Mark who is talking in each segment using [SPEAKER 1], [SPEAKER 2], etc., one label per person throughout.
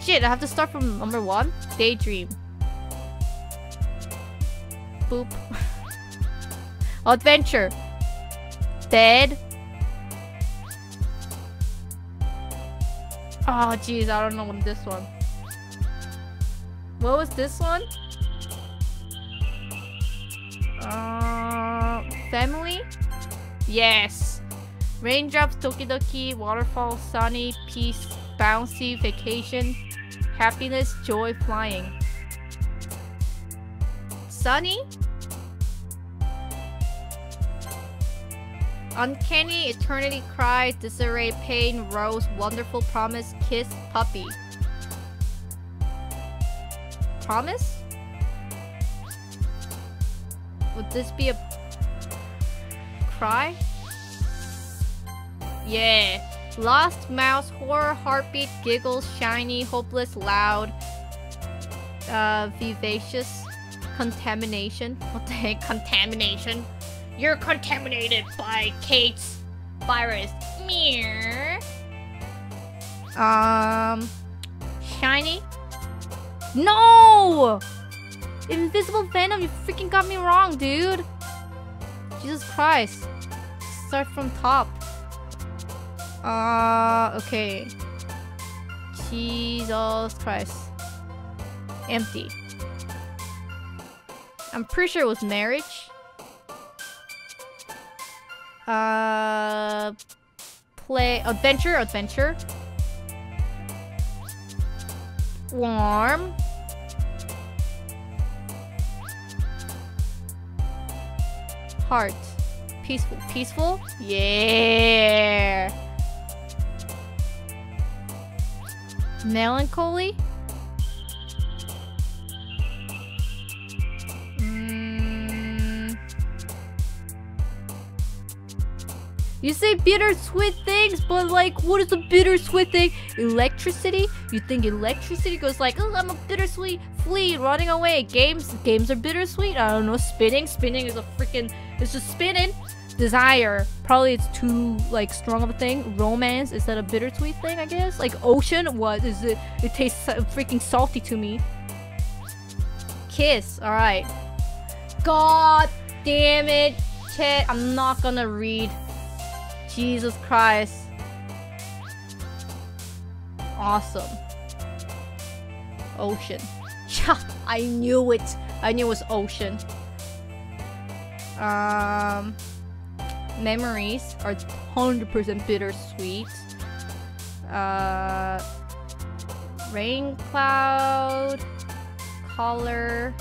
[SPEAKER 1] shit, I have to start from number 1? Daydream. Boop. Adventure. Dead. Oh jeez, I don't know what this one. What was this one? Family? Yes. Raindrops, Doki Doki, waterfall, sunny, peace, bouncy, vacation, happiness, joy, flying. Sunny? Uncanny, eternity, cry, disarray, pain, rose, wonderful, promise, kiss, puppy. Promise? Would this be a cry? Yeah. Lost, mouse, horror, heartbeat, giggles, shiny, hopeless, loud, vivacious, contamination. What the heck? Contamination? You're contaminated by Kate's virus. Meow. Shiny? No! Invisible Venom, you freaking got me wrong, dude. Jesus Christ. Start from top. Okay. Jesus Christ. Empty. I'm pretty sure it was marriage. Play adventure. Warm. Heart. Peaceful? Yeah. Melancholy? You say bittersweet things, but like, what is a bittersweet thing? Electricity? You think electricity goes like, oh, I'm a bittersweet flea running away. Games are bittersweet? I don't know. Spinning is a freaking, it's just spinning. Desire, probably it's too like strong of a thing. Romance, is that a bittersweet thing, I guess? Like ocean, what is it? It tastes freaking salty to me. Kiss, alright. God damn it, chat, I'm not gonna read. Jesus Christ. Awesome. Ocean. I knew it. I knew it was ocean. Memories are 100% bittersweet. Rain cloud. Color.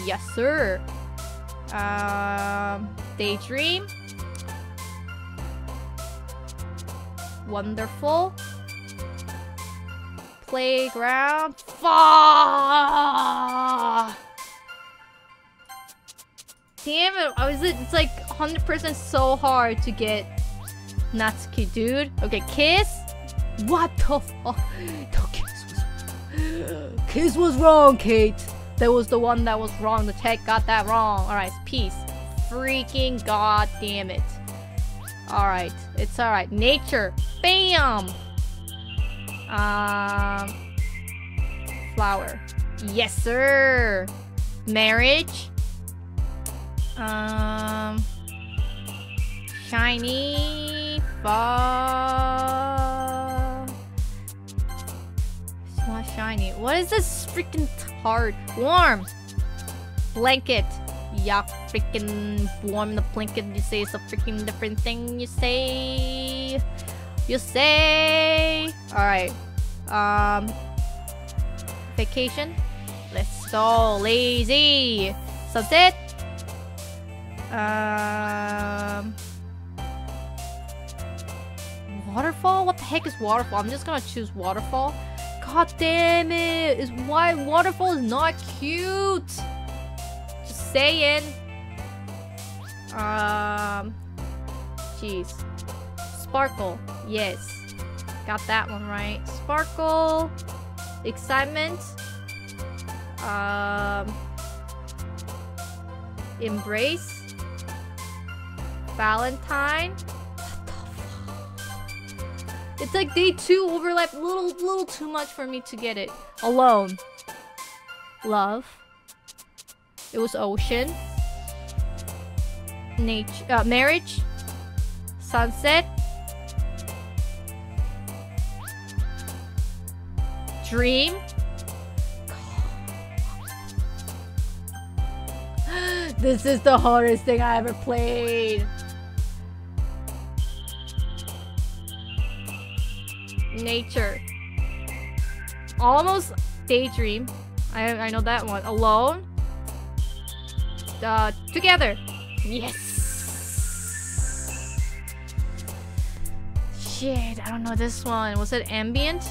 [SPEAKER 1] Yes, sir. Daydream. Wonderful. Playground. Fuck! Damn it! It's like 100% so hard to get Natsuki, dude. Okay, kiss. What the fuck? Kiss was wrong, Kate. That was the one that was wrong. The tech got that wrong. Alright, peace. Freaking god damn it. Alright, it's alright. Nature. Bam! Flower. Yes, sir. Marriage. Shiny. It's not shiny. What is this freaking hard? Warm. Blanket. Yeah, freaking warm the blanket. You say it's a freaking different thing. You say. Alright. Vacation. Let's go. Lazy. Sunset. Waterfall? What the heck is waterfall? I'm just gonna choose waterfall. God damn it! Is why waterfall is not cute. Just saying. Jeez. Sparkle. Yes. Got that one right. Sparkle. Excitement. Embrace. Valentine. What the fuck? It's like day 2 overlap little too much for me to get it. Alone. Love. It was ocean. Nature. Marriage. Sunset. Dream. This is the hardest thing I ever played. Nature. Almost daydream. I know that one. Alone. Together. Yes. Shit, I don't know this one. Was it ambient?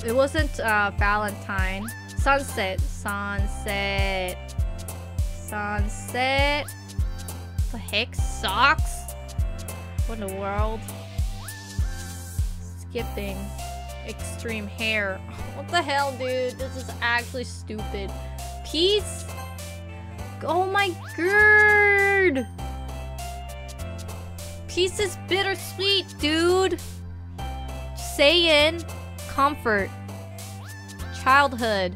[SPEAKER 1] It wasn't Valentine. Sunset. Sunset. Sunset. What the heck? Socks? What in the world? Skipping. Extreme hair. What the hell, dude? This is actually stupid. Peace? Oh my god! Peace is bittersweet, dude! Say in. Comfort. Childhood.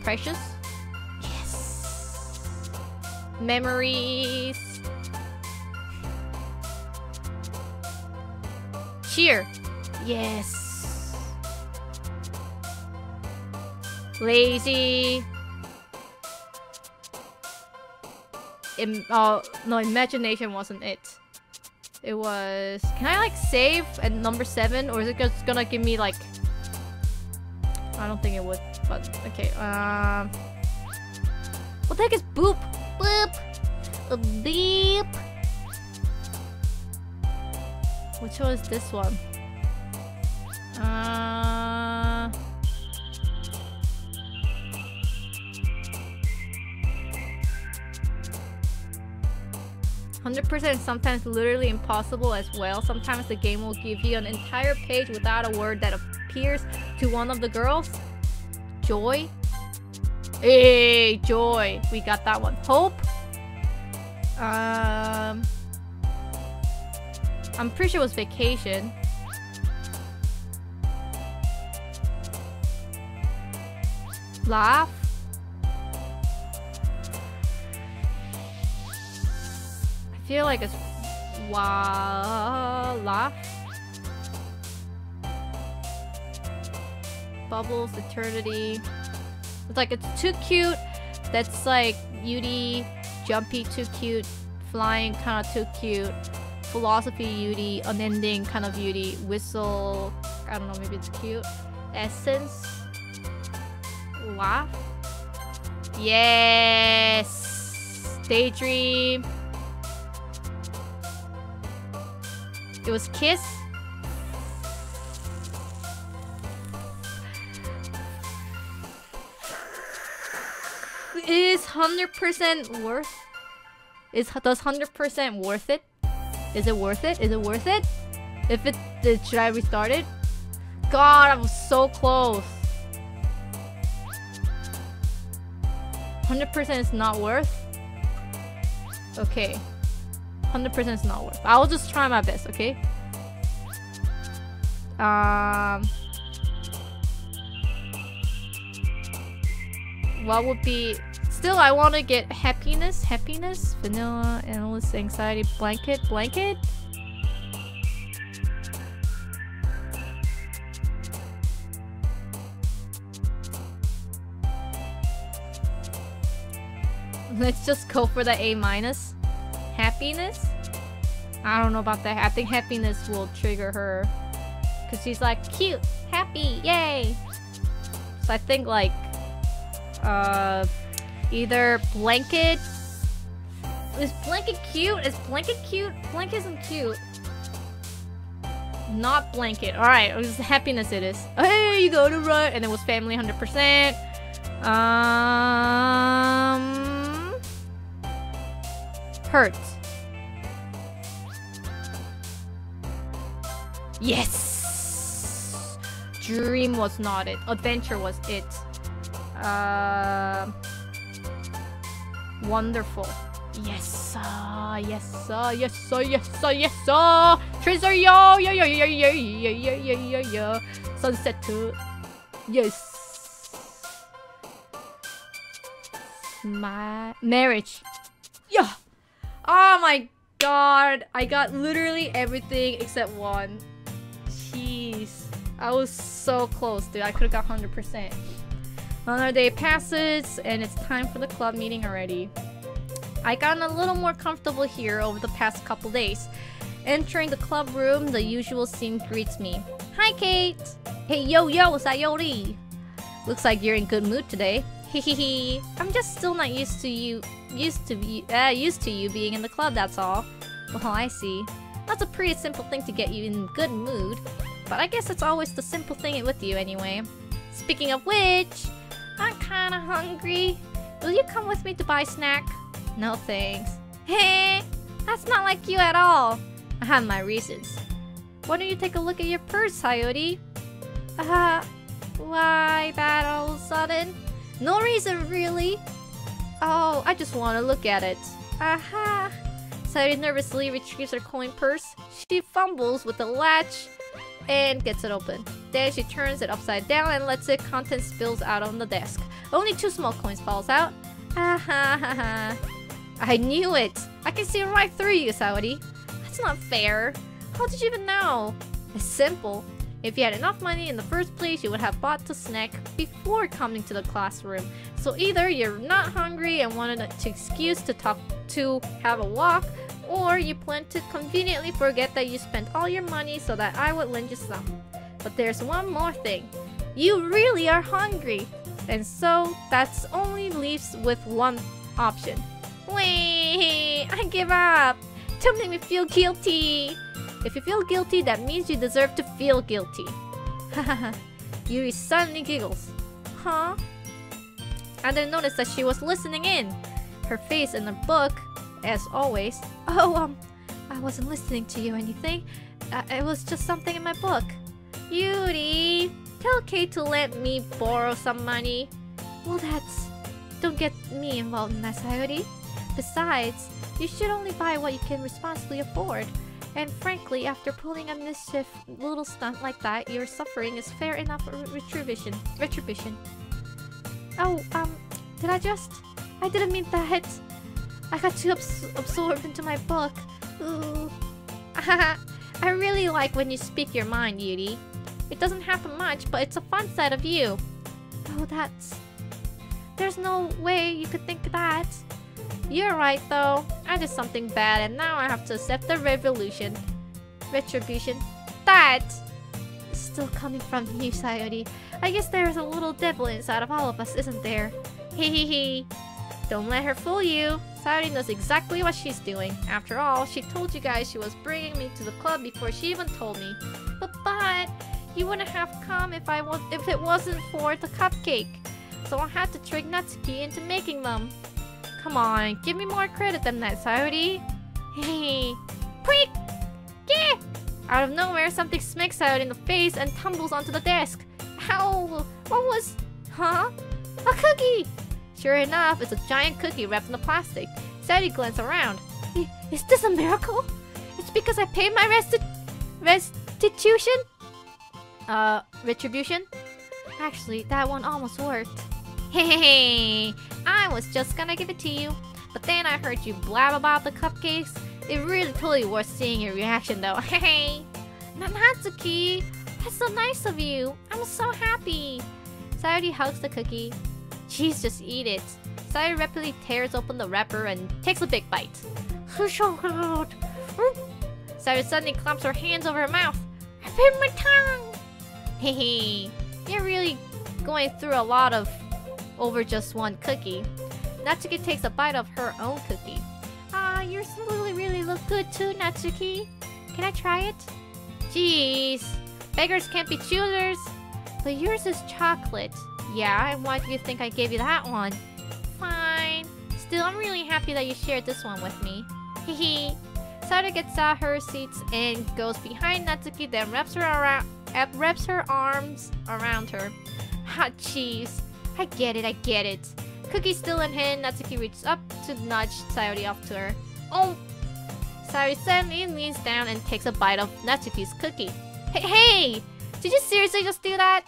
[SPEAKER 1] Precious? Yes. Memories. Cheer. Yes. Lazy. No, imagination wasn't it. It was... Can I like save at number 7? Or is it just gonna give me like... I don't think it would, but okay. What the heck is boop? Boop! A beep! Which one is this one? 100% sometimes literally impossible as well. Sometimes the game will give you an entire page without a word that appears to one of the girls. Joy. Hey, joy. We got that one. Hope. I'm pretty sure it was vacation. Laugh. I feel like it's laugh. Bubbles, eternity. It's like it's too cute. That's like beauty, jumpy, too cute, flying, kind of too cute. Philosophy, beauty, unending, kind of beauty. Whistle, I don't know, maybe it's cute. Essence, laugh. Yes, daydream. It was kiss. Is 100% worth? Does 100% worth it? Is it worth it? Is it worth it? If it did, should I restart it? God, I was so close. 100% is not worth. Okay. 100% is not worth. I'll just try my best, okay? What would be... Still, I want to get happiness. Happiness. Vanilla, analyst, anxiety, blanket. Blanket? Let's just go for the A-. Happiness? I don't know about that. I think happiness will trigger her. Because she's like, cute, happy, yay! So I think like... either blanket. Is blanket cute? Is blanket cute? Blanket isn't cute. Not blanket. Alright, happiness it is. Hey, you go to right. And it was family 100%. Hurt. Yes! Dream was not it. Adventure was it. Wonderful. Yes, sir. Yes, sir. Yes, sir. Yes, sir. Yes, sir. Tracer, yo, yo, yo, yo, yo, yo, yo, yo, yo, yo. Sunset too. Yes. My marriage. Yeah. Oh my god. I got literally everything except one. Jeez. I was so close, dude. I could have got 100%. Another day passes, and it's time for the club meeting already. I gotten a little more comfortable here over the past couple days. Entering the club room, the usual scene greets me. Hi, Kate! Hey, yo, yo, Sayori! Looks like you're in good mood today. Hehehe. I'm just still not used to you being in the club, that's all. Well, I see. That's a pretty simple thing to get you in good mood. But I guess it's always the simple thing with you anyway. Speaking of which, I'm kinda hungry. Will you come with me to buy a snack? No thanks. Hey, that's not like you at all. I have my reasons. Why don't you take a look at your purse, Coyote? Why that all of a sudden? No reason, really. Oh, I just want to look at it. Aha. Coyote nervously retrieves her coin purse. She fumbles with the latch and gets it open. Then she turns it upside down and lets it. Content spills out on the desk. Only 2 small coins falls out. Aha. I knew it. I can see right through you, Saudi. That's not fair. How did you even know? It's simple. If you had enough money in the first place, you would have bought the snack before coming to the classroom. So either you're not hungry and wanted an excuse to have a walk, or you plan to conveniently forget that you spent all your money so that I would lend you some. But there's one more thing. You really are hungry. And so that's only leaves with one option. Wait, I give up. Don't make me feel guilty. If you feel guilty, that means you deserve to feel guilty. Hahaha. Yuri suddenly giggles. Huh? I didn't notice that she was listening in. Her face in the book, as always. Oh, I wasn't listening to you or anything. It was just something in my book. Yuri, tell Kate to let me borrow some money. Well, don't get me involved in that, Sayori. Besides, you should only buy what you can responsibly afford. And frankly, after pulling a mischief little stunt like that, your suffering is fair enough retribution. Oh, I didn't mean that. I got too absorbed into my book. Ooh. I really like when you speak your mind, Yuri. It doesn't happen much, but it's a fun side of you. Oh, there's no way you could think that. You're right, though. I did something bad, and now I have to accept the retribution. That is still coming from you, Sayori. I guess there's a little devil inside of all of us, isn't there? Hehehe. Don't let her fool you. Sayori knows exactly what she's doing. After all, she told you guys she was bringing me to the club before she even told me. But you wouldn't have come if it wasn't for the cupcake. So I had to trick Natsuki into making them. Come on, give me more credit than that, Sayori. Hey, quick! Yeah! Out of nowhere, something smacks Sayori in the face and tumbles onto the desk. Ow! What was... Huh? A cookie! Sure enough, it's a giant cookie wrapped in the plastic. Sayori glances around. Is this a miracle? It's because I paid my restitution? Retribution? Actually, that one almost worked. Hey, I was just gonna give it to you. But then I heard you blab about the cupcakes. It really totally worth seeing your reaction though. Hey, Natsuki, that's so nice of you. I'm so happy. Sayori hugs the cookie. Jeez, just eat it. Sayori rapidly tears open the wrapper and takes a big bite. So good. Sayori suddenly clamps her hands over her mouth. I bit my tongue. Hey, you're really going through a lot over just one cookie. Natsuki takes a bite of her own cookie. Yours really look good too, Natsuki. Can I try it? Jeez, beggars can't be choosers. But yours is chocolate. Yeah, and why do you think I gave you that one? Fine. Still, I'm really happy that you shared this one with me. Hehe. Sayori gets out her seats and goes behind Natsuki, then wraps her arms around her. Hot cheese. I get it. Cookie still in hand, Natsuki reaches up to nudge Sayori off to her. Oh! Sayori suddenly leans down and takes a bite of Natsuki's cookie. Hey! Did you seriously just do that?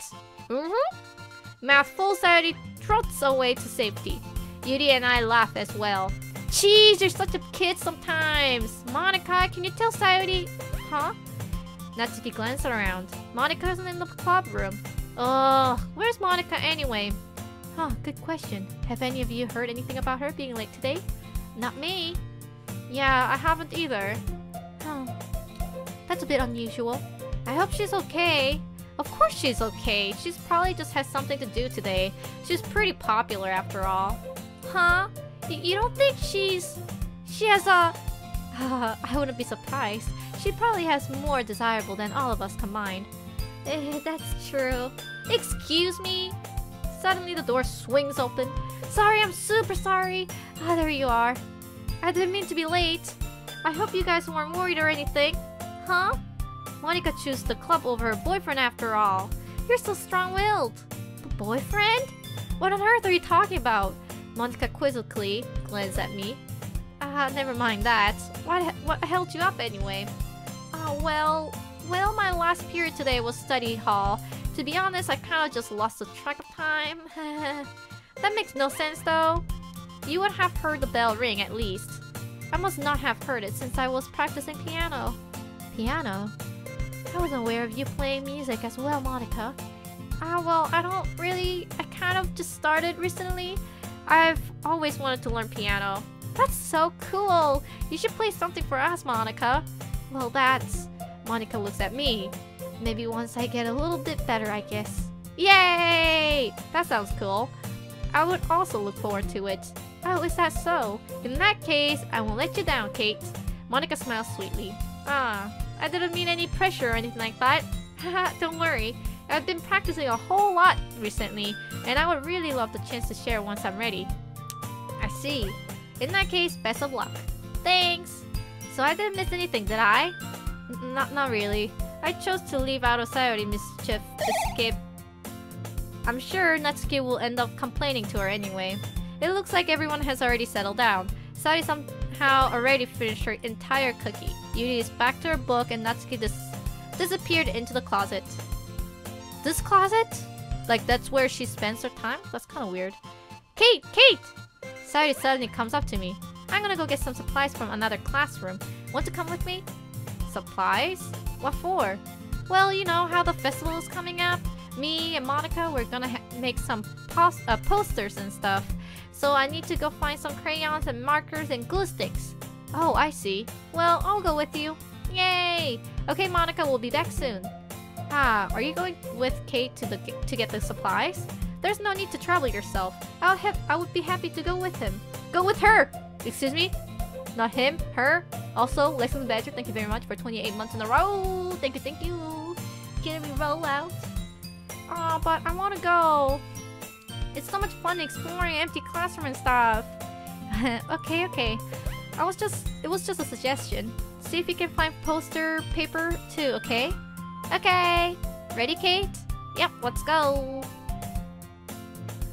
[SPEAKER 1] Mouthful, Sayori trots away to safety. Yuri and I laugh as well. Jeez, you're such a kid sometimes. Monica, can you tell Sayori? Huh? Natsuki glances around. Monica isn't in the club room. Ugh, where's Monica anyway? Huh, good question. Have any of you heard anything about her being late today? Not me. Yeah, I haven't either. Oh, that's a bit unusual. I hope she's okay. Of course she's okay. She's probably just has something to do today. She's pretty popular after all. Huh? You don't think she has a... I wouldn't be surprised. She probably has more desirable than all of us combined. That's true. Excuse me? Suddenly the door swings open. Sorry, I'm super sorry. Ah, there you are. I didn't mean to be late. I hope you guys weren't worried or anything. Huh? Monica chose the club over her boyfriend after all. You're so strong-willed. Boyfriend? What on earth are you talking about? Monica quizzically glanced at me. Never mind that. What held you up anyway? Well, my last period today was study hall. To be honest, I kinda just lost the track of time. That makes no sense though. You would have heard the bell ring at least. I must not have heard it since I was practicing piano. Piano? I wasn't aware of you playing music as well, Monica. Well, I don't really... I kind of just started recently. I've always wanted to learn piano. That's so cool! You should play something for us, Monica. Well, that's... Monica looks at me. Maybe once I get a little bit better, I guess. Yay! That sounds cool. I would also look forward to it. Oh, is that so? In that case, I won't let you down, Kate. Monica smiles sweetly. I didn't mean any pressure or anything like that. Haha, don't worry. I've been practicing a whole lot recently, and I would really love the chance to share once I'm ready. I see. In that case, best of luck. Thanks! So I didn't miss anything, did I? Not really. I chose to leave out of Sayori mischief to skip. I'm sure Natsuki will end up complaining to her anyway. It looks like everyone has already settled down. Sayori somehow already finished her entire cookie. Yuri is back to her book and Natsuki disappeared into the closet. This closet? Like that's where she spends her time? That's kind of weird. Kate! Kate! Sayori suddenly comes up to me. I'm gonna go get some supplies from another classroom. Want to come with me? Supplies? What for? Well, you know how the festival is coming up? Me and Monica, we're gonna make some posters and stuff. So I need to go find some crayons and markers and glue sticks. Oh, I see. Well, I'll go with you. Yay! Okay, Monica, we'll be back soon. Are you going with Kate to get the supplies? There's no need to trouble yourself. I would be happy to go with him. Go with her! Excuse me? Not him, her. Also, Lexington Badger, thank you very much for 28 months in a row. Thank you. Can we roll out? Oh, but I want to go. It's so much fun exploring empty classroom and stuff. Okay. It was just a suggestion. See if you can find poster paper too, okay? Okay. Ready, Kate? Yep, let's go.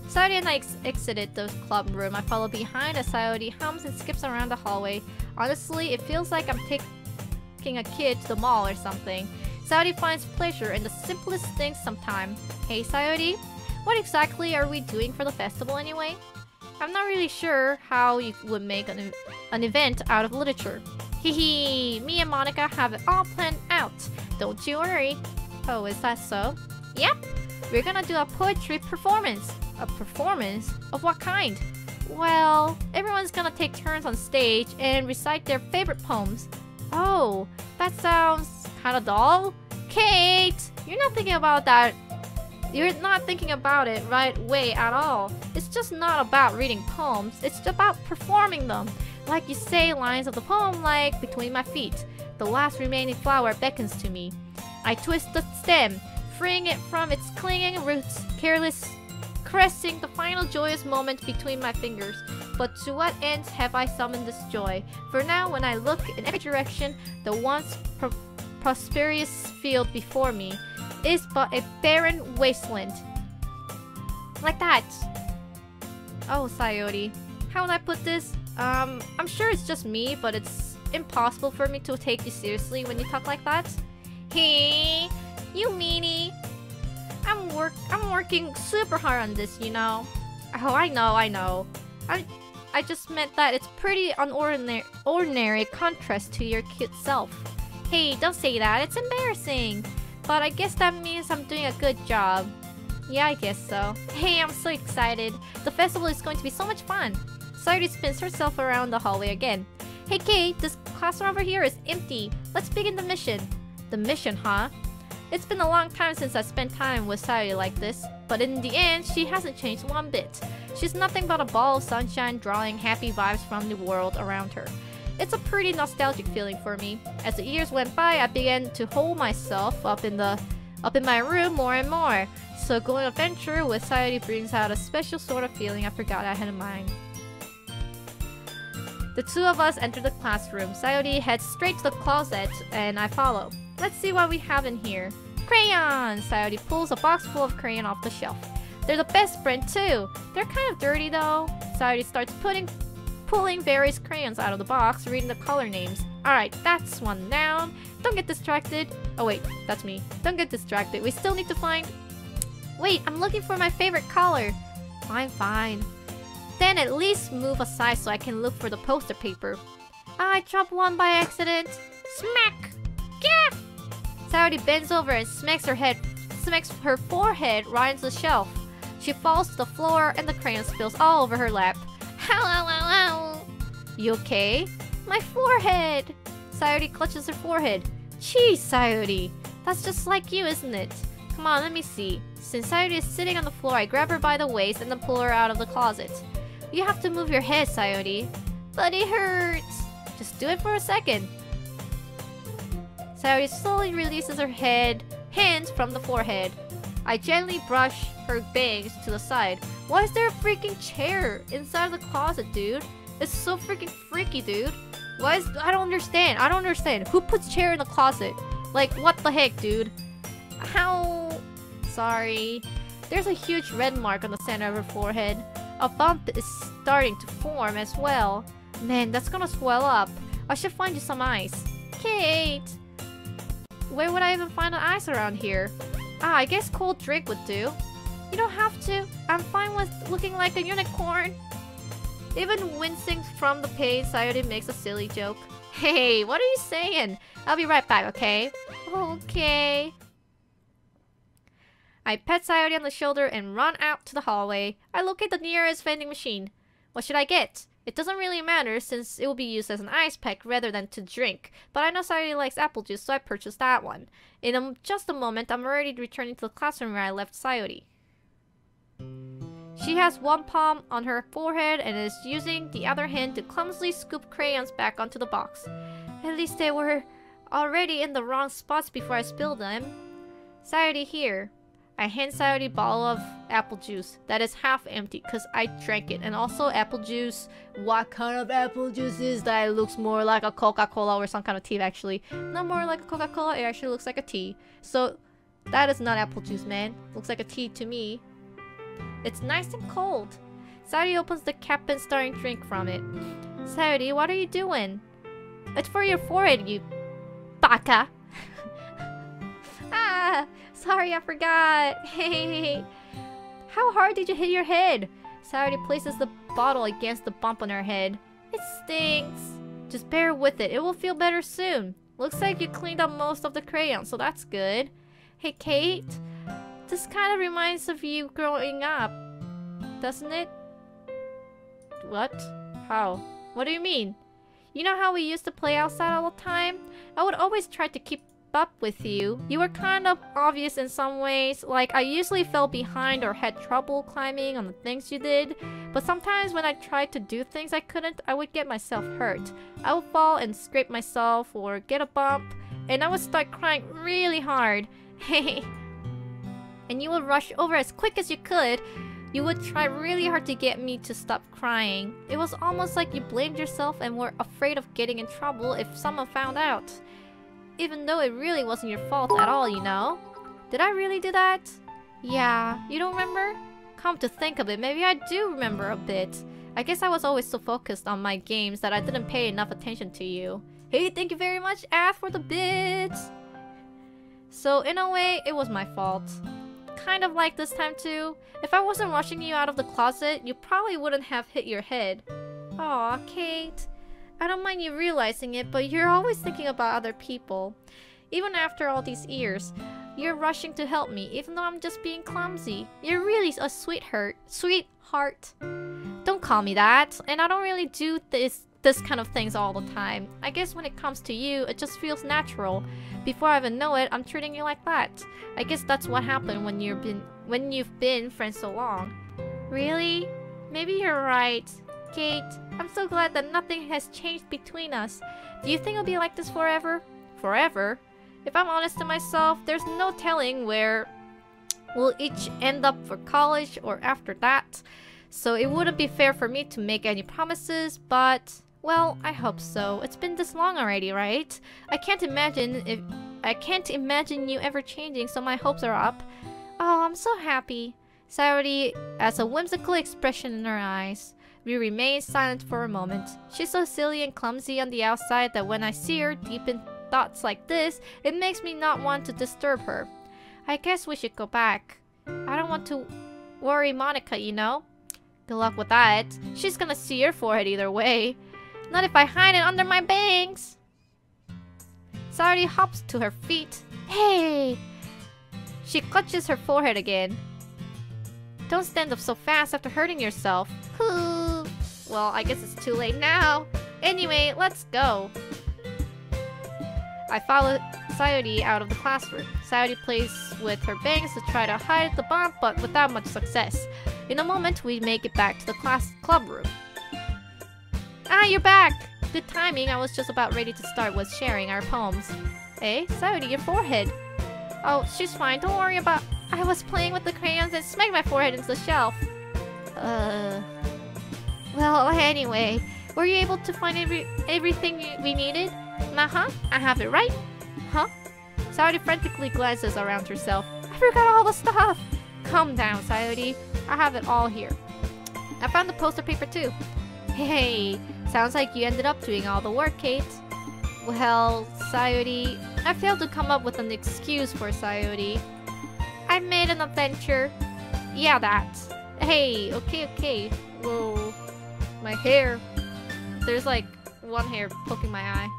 [SPEAKER 1] Sayori and I exited the club room. I follow behind as Sayori hums and skips around the hallway. Honestly, it feels like I'm taking a kid to the mall or something. Sayori finds pleasure in the simplest things sometimes. Hey Sayori, what exactly are we doing for the festival anyway? I'm not really sure how you would make an event out of literature. Hehe, me and Monica have it all planned out. Don't you worry. Oh, is that so? Yep, we're gonna do a poetry performance. A performance? Of what kind? Well, everyone's gonna take turns on stage and recite their favorite poems. Oh, that sounds kinda dull. Kate, you're not thinking about that. You're not thinking about it right way at all. It's just not about reading poems. It's about performing them. Like you say lines of the poem like, between my feet, the last remaining flower beckons to me. I twist the stem, freeing it from its clinging roots, caressing the final joyous moment between my fingers. But to what end have I summoned this joy? For now, when I look in every direction, the once prosperous field before me is but a barren wasteland. Like that. Oh, Sayori. How would I put this? I'm sure it's just me, but it's impossible for me to take you seriously when you talk like that. Hey, you meanie. I'm working super hard on this, you know. Oh, I know. I just meant that it's pretty ordinary contrast to your cute self. Hey, don't say that. It's embarrassing. But I guess that means I'm doing a good job. Yeah, I guess so. Hey, I'm so excited. The festival is going to be so much fun. Sayori spins herself around the hallway again. Hey, Kate, this classroom over here is empty. Let's begin the mission. The mission, huh? It's been a long time since I spent time with Sayori like this, but in the end, she hasn't changed one bit. She's nothing but a ball of sunshine drawing happy vibes from the world around her. It's a pretty nostalgic feeling for me. As the years went by, I began to hold myself up in my room more and more. So going adventure with Sayori brings out a special sort of feeling I forgot I had in mind. The two of us enter the classroom. Sayori heads straight to the closet, and I follow. Let's see what we have in here. Crayons! Sayori pulls a box full of crayon off the shelf. They're the best friend too. They're kind of dirty though. Sayori starts pulling various crayons out of the box, reading the color names. Alright, that's one down. Don't get distracted. Oh wait, that's me. Don't get distracted. We still need to find... Wait, I'm looking for my favorite color. Fine. Then at least move aside so I can look for the poster paper. I dropped one by accident. Smack! Yeah! Sayori bends over and smacks her forehead right into the shelf. She falls to the floor and the crayon spills all over her lap. Ow. You okay? My forehead! Sayori clutches her forehead. Jeez, Sayori. That's just like you, isn't it? Come on, let me see. Since Sayori is sitting on the floor, I grab her by the waist and then pull her out of the closet. You have to move your head, Sayori. But it hurts. Just do it for a second. Sayori slowly releases her hands from the forehead. I gently brush her bangs to the side. Why is there a freaking chair inside the closet, dude? It's so freaking freaky, dude. I don't understand. Who puts chair in the closet? Like, what the heck, dude? How? Sorry. There's a huge red mark on the center of her forehead. A bump is starting to form as well. Man, that's gonna swell up. I should find you some ice. Kate! Where would I even find an ice around here? I guess cold drink would do. You don't have to. I'm fine with looking like a unicorn. Even wincing from the pain, Sayori makes a silly joke. Hey, what are you saying? I'll be right back, okay? Okay. I pet Sayori on the shoulder and run out to the hallway. I locate the nearest vending machine. What should I get? It doesn't really matter since it will be used as an ice pack rather than to drink. But I know Sayori likes apple juice, so I purchased that one. In just a moment, I'm already returning to the classroom where I left Sayori. She has one palm on her forehead and is using the other hand to clumsily scoop crayons back onto the box. At least they were already in the wrong spots before I spilled them. Sayori, here. I hand Sayori a bottle of apple juice that is half empty because I drank it. And also apple juice. What kind of apple juice is that? It looks more like a Coca-Cola or some kind of tea actually. Not more like a Coca-Cola, it actually looks like a tea. So that is not apple juice, man. Looks like a tea to me. It's nice and cold. Sayori opens the cap and starts to drink from it. Sayori, what are you doing? It's for your forehead, you baka. Sorry, I forgot. Hey, how hard did you hit your head? Sayori places the bottle against the bump on her head. It stinks. Just bear with it. It will feel better soon. Looks like you cleaned up most of the crayons, so that's good. Hey, Kate. This kind of reminds of you growing up, doesn't it? What? How? What do you mean? You know how we used to play outside all the time? I would always try to keep up with you. You were kind of obvious in some ways, like I usually fell behind or had trouble climbing on the things you did, but sometimes when I tried to do things I couldn't, I would get myself hurt. I would fall and scrape myself or get a bump, and I would start crying really hard. Hey. And you would rush over as quick as you could. You would try really hard to get me to stop crying. It was almost like you blamed yourself and were afraid of getting in trouble if someone found out. Even though it really wasn't your fault at all, you know? Did I really do that? Yeah, you don't remember? Come to think of it, maybe I do remember a bit. I guess I was always so focused on my games that I didn't pay enough attention to you. Hey, thank you very much, Ath, for the bits! So, in a way, it was my fault. Kind of like this time too. If I wasn't rushing you out of the closet, you probably wouldn't have hit your head. Aw, Kate. I don't mind you realizing it, but you're always thinking about other people. Even after all these years, you're rushing to help me, even though I'm just being clumsy. You're really a sweetheart. Don't call me that. And I don't really do this kind of things all the time. I guess when it comes to you, it just feels natural. Before I even know it, I'm treating you like that. I guess that's what happened when you've been friends so long. Really? Maybe you're right. Kate, I'm so glad that nothing has changed between us. Do you think it'll be like this forever? Forever? If I'm honest to myself, there's no telling where we'll each end up for college or after that. So it wouldn't be fair for me to make any promises, but... well, I hope so. It's been this long already, right? I can't imagine you ever changing, so my hopes are up. Oh, I'm so happy. Sayori has a whimsical expression in her eyes. We remain silent for a moment. She's so silly and clumsy on the outside that when I see her deep in thoughts like this, it makes me not want to disturb her. I guess we should go back. I don't want to worry Monica, you know? Good luck with that. She's gonna see your forehead either way. Not if I hide it under my bangs. Sayori hops to her feet. Hey! She clutches her forehead again. Don't stand up so fast after hurting yourself. Well, I guess it's too late now. Anyway, let's go. I follow Sayori out of the classroom. Sayori plays with her bangs to try to hide the bump, but without much success. In a moment, we make it back to the club room. Ah, you're back! Good timing, I was just about ready to start with sharing our poems. Hey, Sayori, your forehead. Oh, she's fine, don't worry about... I was playing with the crayons and smacked my forehead into the shelf. Well, anyway, were you able to find everything we needed? Uh-huh, I have it right. Huh? Sayori frantically glances around herself. I forgot all the stuff! Calm down, Sayori. I have it all here. I found the poster paper too. Hey, sounds like you ended up doing all the work, Kate. Well, Sayori, I failed to come up with an excuse for Sayori. I made an adventure. Yeah, that. Hey, okay. Whoa. My hair. There's like one hair poking my eye.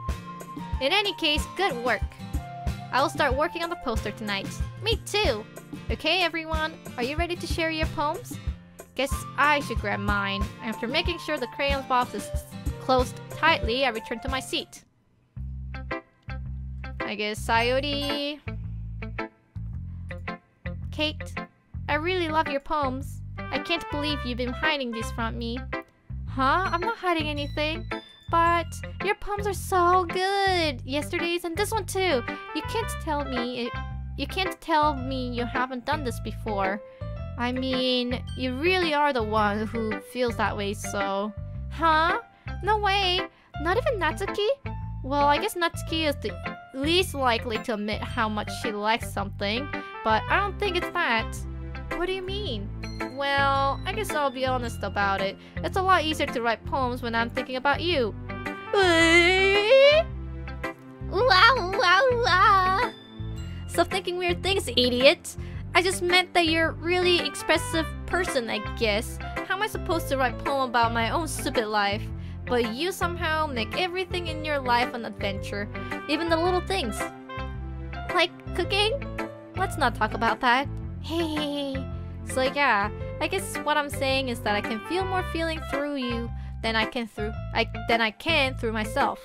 [SPEAKER 1] In any case, good work. I will start working on the poster tonight. Me too. Okay, everyone, are you ready to share your poems? Guess I should grab mine. After making sure the crayon box is closed tightly, I return to my seat. I guess Sayori... Kate, I really love your poems. I can't believe you've been hiding these from me. Huh? I'm not hiding anything. But your poems are so good. Yesterday's and this one too. You can't tell me you haven't done this before. I mean, you really are the one who feels that way, so... Huh? No way! Not even Natsuki? Well, I guess Natsuki is the least likely to admit how much she likes something, but I don't think it's that. What do you mean? Well, I guess I'll be honest about it. It's a lot easier to write poems when I'm thinking about you. Stop thinking weird things, idiot! I just meant that you're a really expressive person, I guess. How am I supposed to write a poem about my own stupid life? But you somehow make everything in your life an adventure. Even the little things. Like cooking? Let's not talk about that. Hey. So yeah, I guess what I'm saying is that I can feel more feeling through you than I can through myself.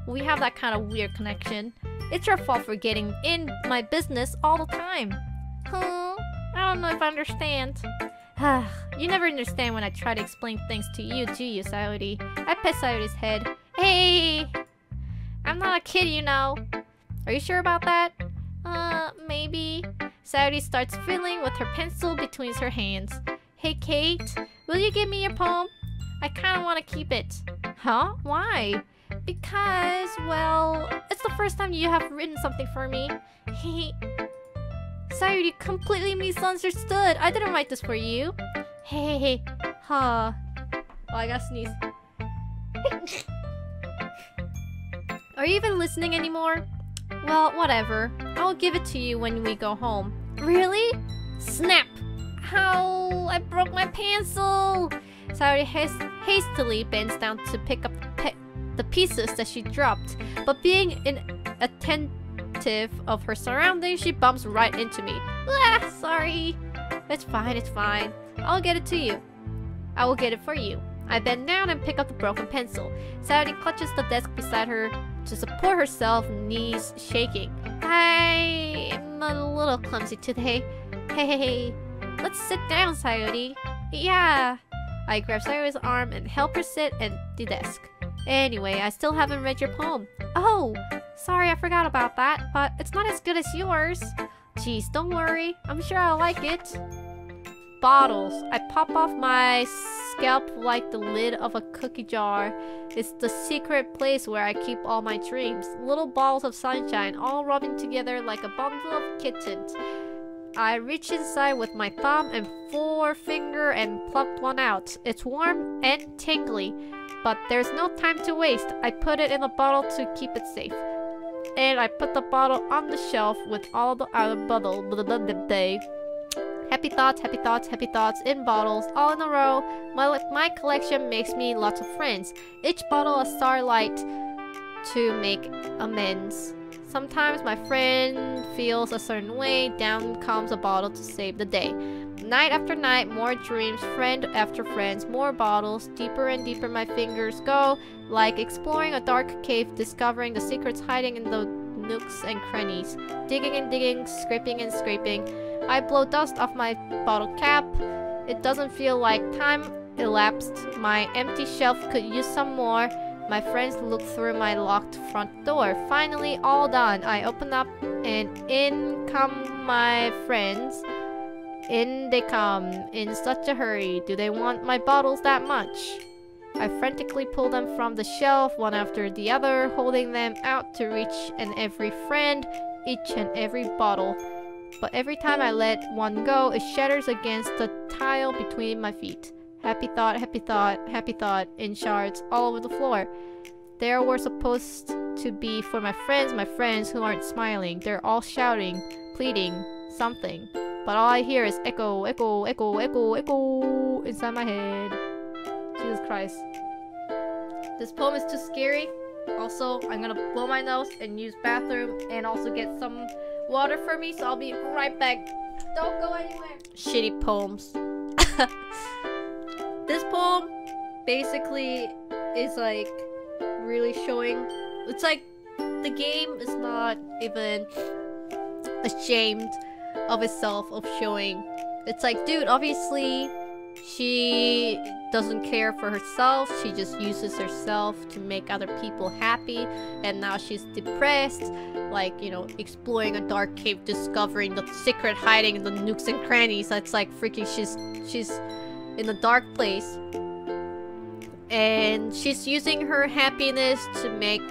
[SPEAKER 1] We have that kind of weird connection. It's your fault for getting in my business all the time. Huh? I don't know if I understand. You never understand when I try to explain things to you, do you, Sayori? I pet Sayori's head. Hey! I'm not a kid, you know. Are you sure about that? Maybe. Sayori starts fiddling with her pencil between her hands. Hey, Kate, will you give me your poem? I kinda wanna keep it. Huh? Why? Because, well, it's the first time you have written something for me. Sayori, you completely misunderstood. I didn't write this for you. Hey, huh. Oh, I gotta sneeze. Are you even listening anymore? Well, whatever. I'll give it to you when we go home. Really? Snap! Ow! I broke my pencil! Sayuri hastily bends down to pick up the pieces that she dropped, but being inattentive of her surroundings, she bumps right into me. Ah, sorry. It's fine, it's fine. I'll get it to you. I will get it for you. I bend down and pick up the broken pencil. Sayuri clutches the desk beside her to support herself, knees shaking. I am a little clumsy today. Hey, let's sit down, Sayuri. Yeah. I grab Sayuri's arm and help her sit at the desk. Anyway, I still haven't read your poem. Oh, sorry, I forgot about that, but it's not as good as yours. Jeez, don't worry. I'm sure I'll like it. Bottles. I pop off my scalp like the lid of a cookie jar. It's the secret place where I keep all my dreams. Little balls of sunshine all rubbing together like a bundle of kittens. I reach inside with my thumb and forefinger and plucked one out. It's warm and tingly, but there's no time to waste. I put it in a bottle to keep it safe. And I put the bottle on the shelf with all the other bottles. Happy thoughts, happy thoughts, happy thoughts in bottles, all in a row. My collection makes me lots of friends. Each bottle a starlight to make amends. Sometimes my friend feels a certain way, down comes a bottle to save the day. Night after night, more dreams, friend after friends, more bottles, deeper and deeper my fingers go, like exploring a dark cave, discovering the secrets hiding in the nooks and crannies. Digging and digging, scraping and scraping. I blow dust off my bottle cap. It doesn't feel like time elapsed. My empty shelf could use some more. My friends look through my locked front door. Finally, all done. I open up and in come my friends. In they come, in such a hurry. Do they want my bottles that much? I frantically pull them from the shelf, one after the other, holding them out to each and every friend, each and every bottle. But every time I let one go, it shatters against the tile between my feet. Happy thought, happy thought, happy thought, in shards all over the floor. They were supposed to be for my friends who aren't smiling. They're all shouting, pleading, something. But all I hear is echo, echo, echo, echo, echo inside my head. Jesus Christ. This poem is too scary. Also, I'm gonna blow my nose and use bathroom and also get some water for me, so I'll be right back. Don't go anywhere. Shitty poems. This poem basically is like really showing. It's like the game is not even ashamed of itself of showing. It's like, dude, obviously she doesn't care for herself. She just uses herself to make other people happy, and now she's depressed, like, you know, exploring a dark cave, discovering the secret hiding in the nooks and crannies. That's like freaking she's in a dark place, and she's using her happiness to make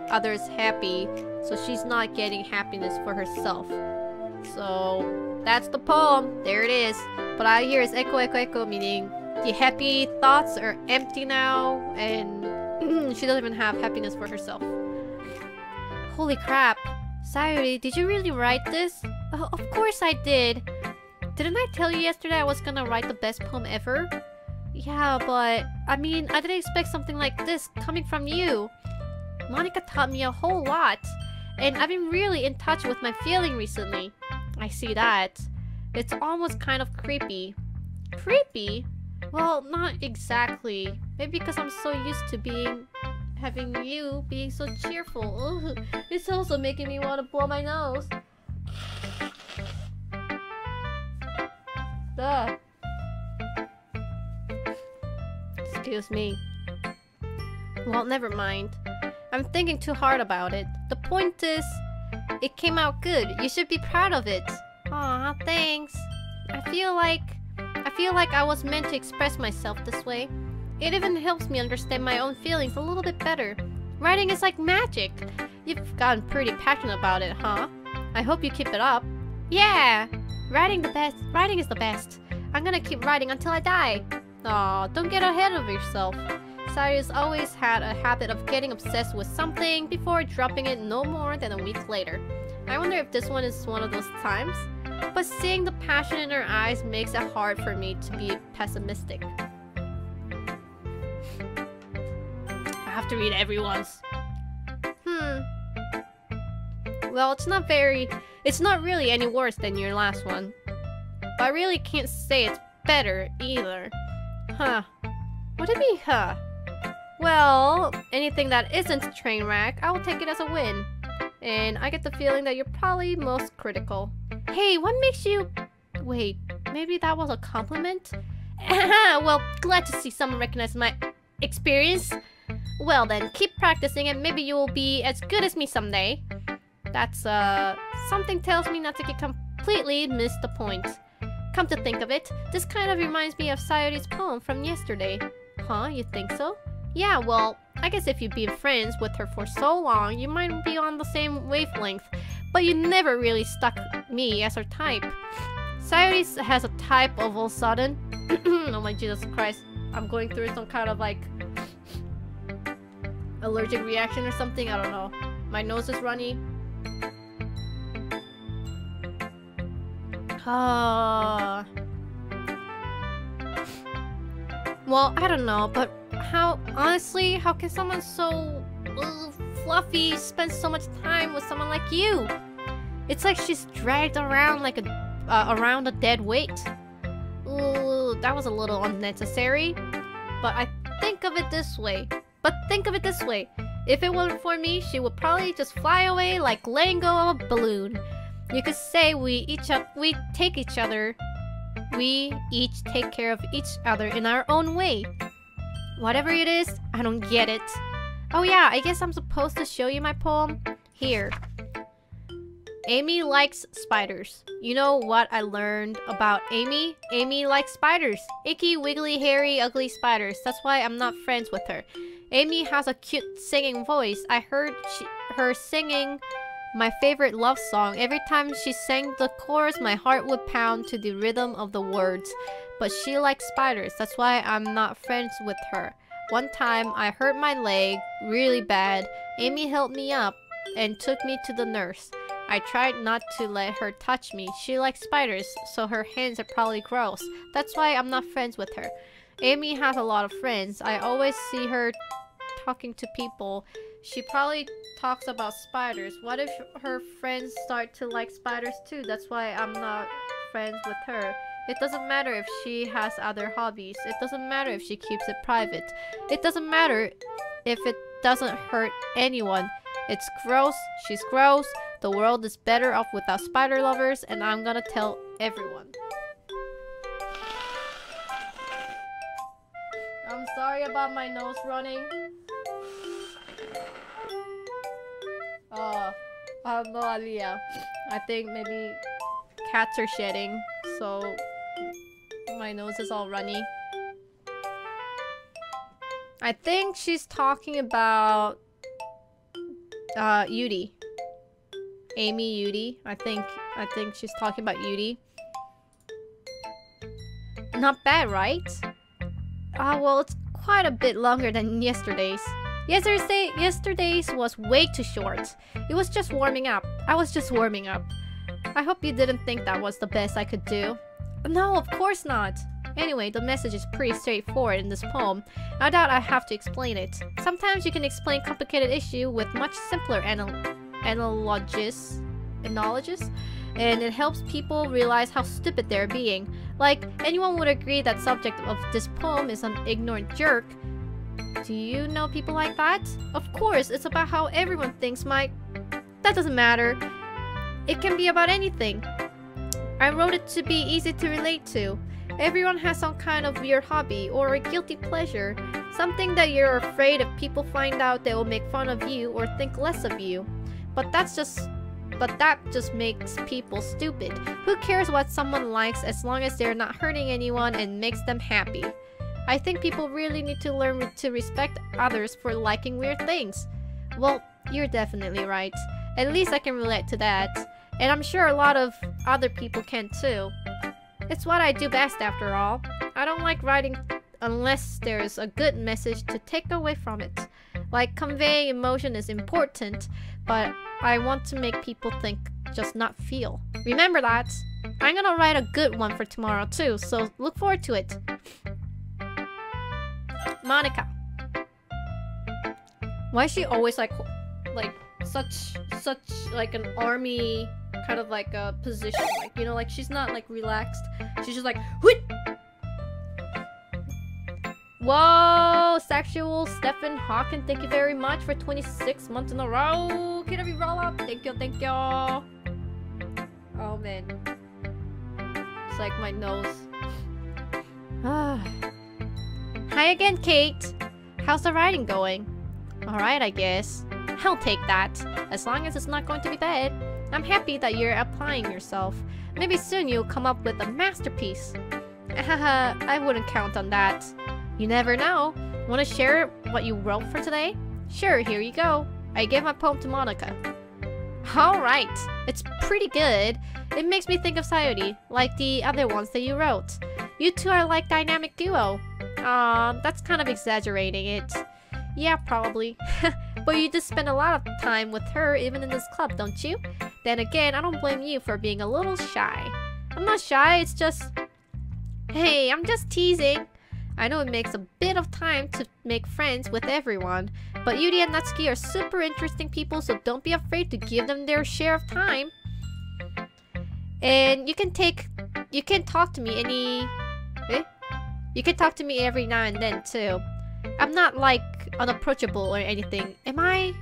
[SPEAKER 1] others happy, so she's not getting happiness for herself. So that's the poem. There it is. But out here is echo, echo, echo, meaning the happy thoughts are empty now, and she doesn't even have happiness for herself. Holy crap. Sayuri, did you really write this? Of course I did. Didn't I tell you yesterday I was gonna write the best poem ever? Yeah, but I mean, I didn't expect something like this coming from you. Monica taught me a whole lot, and I've been really in touch with my feeling recently. I see that. It's almost kind of creepy. Creepy? Well, not exactly. Maybe because I'm so used to having you being so cheerful. Ugh. It's also making me want to blow my nose. Duh. Excuse me. Well, never mind. I'm thinking too hard about it. The point is, it came out good. You should be proud of it. Aw, thanks. I feel like I was meant to express myself this way. It even helps me understand my own feelings a little bit better. Writing is like magic. You've gotten pretty passionate about it, huh? I hope you keep it up. Yeah! Writing is the best. I'm gonna keep writing until I die. Aw, don't get ahead of yourself. Sayuri's always had a habit of getting obsessed with something before dropping it no more than a week later. I wonder if this one is one of those times. But seeing the passion in her eyes makes it hard for me to be pessimistic. I have to read everyone's. Well, it's not really any worse than your last one. But I really can't say it's better either. Huh. What do you mean, huh? Well, anything that isn't a train wreck, I will take it as a win. And I get the feeling that you're probably most critical. Hey, what makes you... Wait, maybe that was a compliment? Well, glad to see someone recognize my experience. Well then, keep practicing and maybe you will be as good as me someday. That's, something tells me not to get completely miss the point. Come to think of it, this kind of reminds me of Sayuri's poem from yesterday. Huh, you think so? Yeah, well, I guess if you've been friends with her for so long, you might be on the same wavelength. But you never really stuck me as her type. Sayuri has a type all of a sudden. Oh my Jesus Christ. I'm going through some kind of like allergic reaction or something. I don't know. My nose is runny. Ah. Well, I don't know, but honestly, how can someone so fluffy spend so much time with someone like you? It's like she's dragged around like around a dead weight. Ooh, that was a little unnecessary. But think of it this way. If it weren't for me, she would probably just fly away like letting go of a balloon. You could say we each take care of each other in our own way. Whatever it is, I don't get it. Oh yeah, I guess I'm supposed to show you my poem? Here. Amy likes spiders. You know what I learned about Amy? Amy likes spiders. Icky, wiggly, hairy, ugly spiders. That's why I'm not friends with her. Amy has a cute singing voice. I heard her singing my favorite love song. Every time she sang the chorus, my heart would pound to the rhythm of the words. But she likes spiders. That's why I'm not friends with her. One time, I hurt my leg really bad. Amy helped me up and took me to the nurse. I tried not to let her touch me. She likes spiders, so her hands are probably gross. That's why I'm not friends with her. Amy has a lot of friends. I always see her talking to people. She probably talks about spiders. What if her friends start to like spiders too? That's why I'm not friends with her. It doesn't matter if she has other hobbies. It doesn't matter if she keeps it private. It doesn't matter if it doesn't hurt anyone. It's gross. She's gross. The world is better off without spider lovers, and I'm gonna tell everyone. I'm sorry about my nose running. I have no idea. I think maybe cats are shedding, so my nose is all runny. I think she's talking about Yudi. Amy Yudi. I think she's talking about Yudi. Not bad, right? Well, it's quite a bit longer than yesterday's. Yesterday's was way too short. It was just warming up. I was just warming up. I hope you didn't think that was the best I could do. No, of course not. Anyway, the message is pretty straightforward in this poem. I doubt I have to explain it. Sometimes you can explain complicated issue with much simpler analogies, and it helps people realize how stupid they're being. Like, anyone would agree that subject of this poem is an ignorant jerk. Do you know people like that? Of course, it's about how everyone thinks that doesn't matter. It can be about anything. I wrote it to be easy to relate to. Everyone has some kind of weird hobby or a guilty pleasure. Something that you're afraid if people find out they will make fun of you or think less of you. But that just makes people stupid. Who cares what someone likes as long as they're not hurting anyone and makes them happy? I think people really need to learn to respect others for liking weird things. Well, you're definitely right. At least I can relate to that. And I'm sure a lot of other people can too. It's what I do best after all. I don't like writing unless there's a good message to take away from it. Like, conveying emotion is important, but I want to make people think, just not feel. Remember that. I'm gonna write a good one for tomorrow too, so look forward to it. Monica. Why is she always like such like an army kind of like a position? Like, you know, like she's not like relaxed. She's just like, whoop! Whoa, sexual Stephen Hawking, thank you very much for 26 months in a row. Can we roll up? Thank you, thank you. Oh man. It's like my nose. Hi again, Kate. How's the writing going? Alright, I guess. I'll take that. As long as it's not going to be bad. I'm happy that you're applying yourself. Maybe soon you'll come up with a masterpiece. I wouldn't count on that. You never know. Want to share what you wrote for today? Sure, here you go. I gave my poem to Monica. Alright, it's pretty good. It makes me think of Sayori, like the other ones that you wrote. You two are like dynamic duo. That's kind of exaggerating it. Yeah, probably. But you just spend a lot of time with her even in this club, don't you? Then again, I don't blame you for being a little shy. I'm not shy, it's just... Hey, I'm just teasing. I know it makes a bit of time to make friends with everyone, but Yuri and Natsuki are super interesting people, so don't be afraid to give them their share of time. And you can talk to me You can talk to me every now and then too. I'm not like unapproachable or anything. Am I?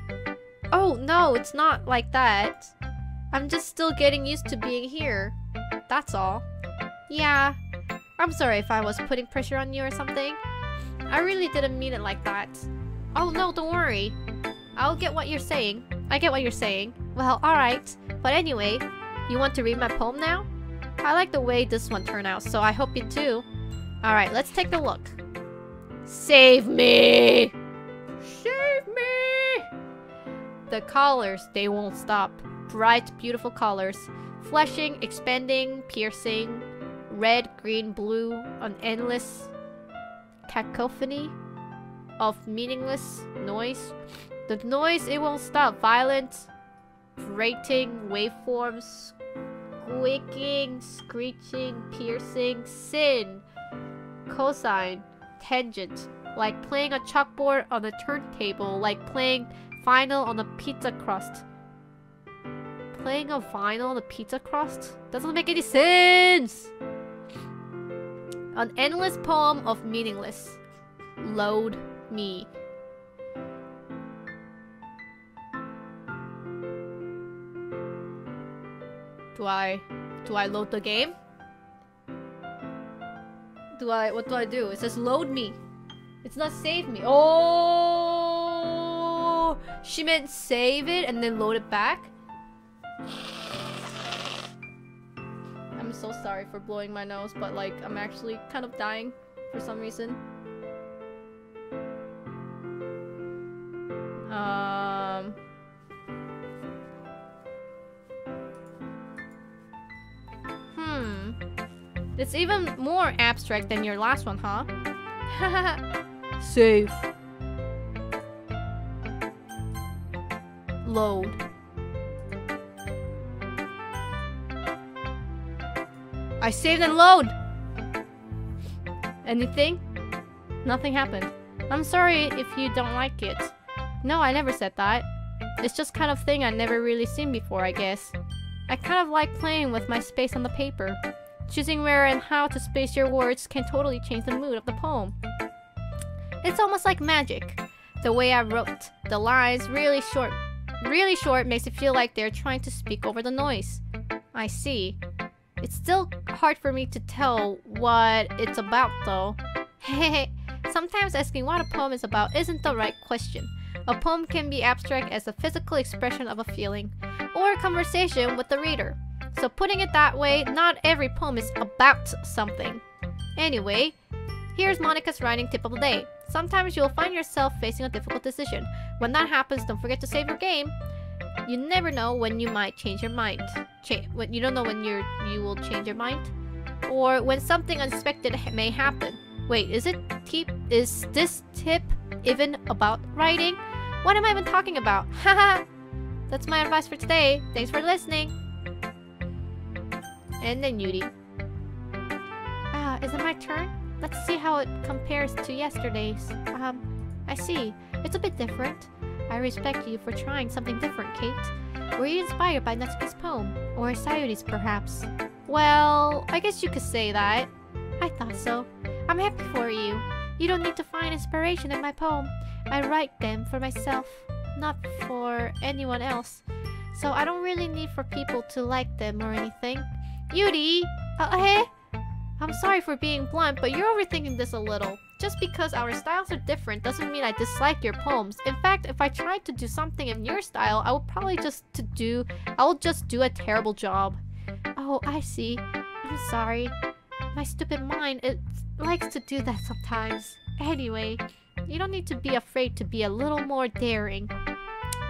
[SPEAKER 1] Oh no, it's not like that. I'm just still getting used to being here. That's all. Yeah. I'm sorry if I was putting pressure on you or something. I really didn't mean it like that. Oh no, don't worry. I'll get what you're saying. I get what you're saying. Well, alright. But anyway, you want to read my poem now? I like the way this one turned out, so I hope you do. Alright, let's take a look. Save me! Save me! The colors, they won't stop. Bright, beautiful colors. Flashing, expanding, piercing. Red, green, blue, an endless cacophony of meaningless noise. The noise, it won't stop. Violent, grating, waveforms, squeaking, screeching, piercing, sin, cosine, tangent. Like playing a chalkboard on a turntable. Like playing vinyl on a pizza crust. Playing a vinyl on a pizza crust? Doesn't make any sense! An endless poem of meaningless. Load me. Do I load the game? What do I do? It says load me. It's not save me. Oh, she meant save it and then load it back? I'm so sorry for blowing my nose, but like I'm actually kind of dying for some reason. It's even more abstract than your last one, huh? Save. Load. I saved and load! Anything? Nothing happened. I'm sorry if you don't like it. No, I never said that. It's just kind of thing I've never really seen before, I guess. I kind of like playing with my space on the paper. Choosing where and how to space your words can totally change the mood of the poem. It's almost like magic. The way I wrote the lines really short makes it feel like they're trying to speak over the noise. I see. It's still hard for me to tell what it's about though. Sometimes asking what a poem is about isn't the right question. A poem can be abstract as a physical expression of a feeling, or a conversation with the reader. So putting it that way, not every poem is about something. Anyway, here's Monica's writing tip of the day. Sometimes you'll find yourself facing a difficult decision. When that happens, don't forget to save your game. You never know when you might change your mind. You don't know when you will change your mind. or when something unexpected may happen. Wait, is this tip even about writing? What am I even talking about? Haha! That's my advice for today. Thanks for listening. And then Yuri. Is it my turn? Let's see how it compares to yesterday's. I see. It's a bit different. I respect you for trying something different, Kate. Were you inspired by Natsuki's poem? Or Sayuri's, perhaps? Well, I guess you could say that. I thought so. I'm happy for you. You don't need to find inspiration in my poem. I write them for myself, not for anyone else. So I don't really need for people to like them or anything. Yuri! Hey? I'm sorry for being blunt, but you're overthinking this a little. Just because our styles are different doesn't mean I dislike your poems. In fact, if I tried to do something in your style, I would probably just do a terrible job. Oh, I see. I'm sorry. My stupid mind, it likes to do that sometimes. Anyway, you don't need to be afraid to be a little more daring.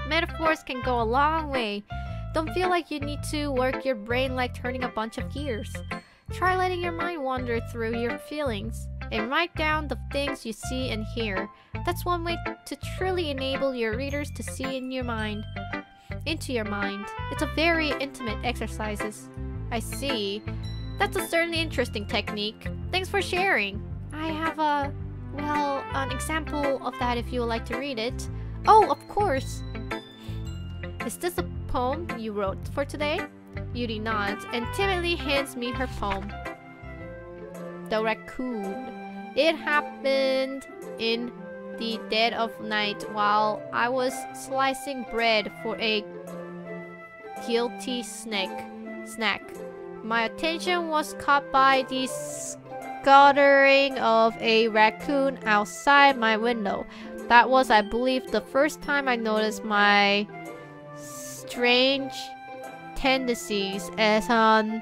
[SPEAKER 1] Metaphors can go a long way. Don't feel like you need to work your brain like turning a bunch of gears. Try letting your mind wander through your feelings and write down the things you see and hear. That's one way to truly enable your readers to see into your mind. It's a very intimate exercise. I see. That's a certainly interesting technique. Thanks for sharing. I have an example of that if you would like to read it. Oh, of course. Is this a poem you wrote for today? Yuri nods and timidly hands me her poem. The Raccoon. It happened in the dead of night while I was slicing bread for a guilty snack. My attention was caught by the scuttering of a raccoon outside my window. That was, I believe, the first time I noticed my strange tendencies as an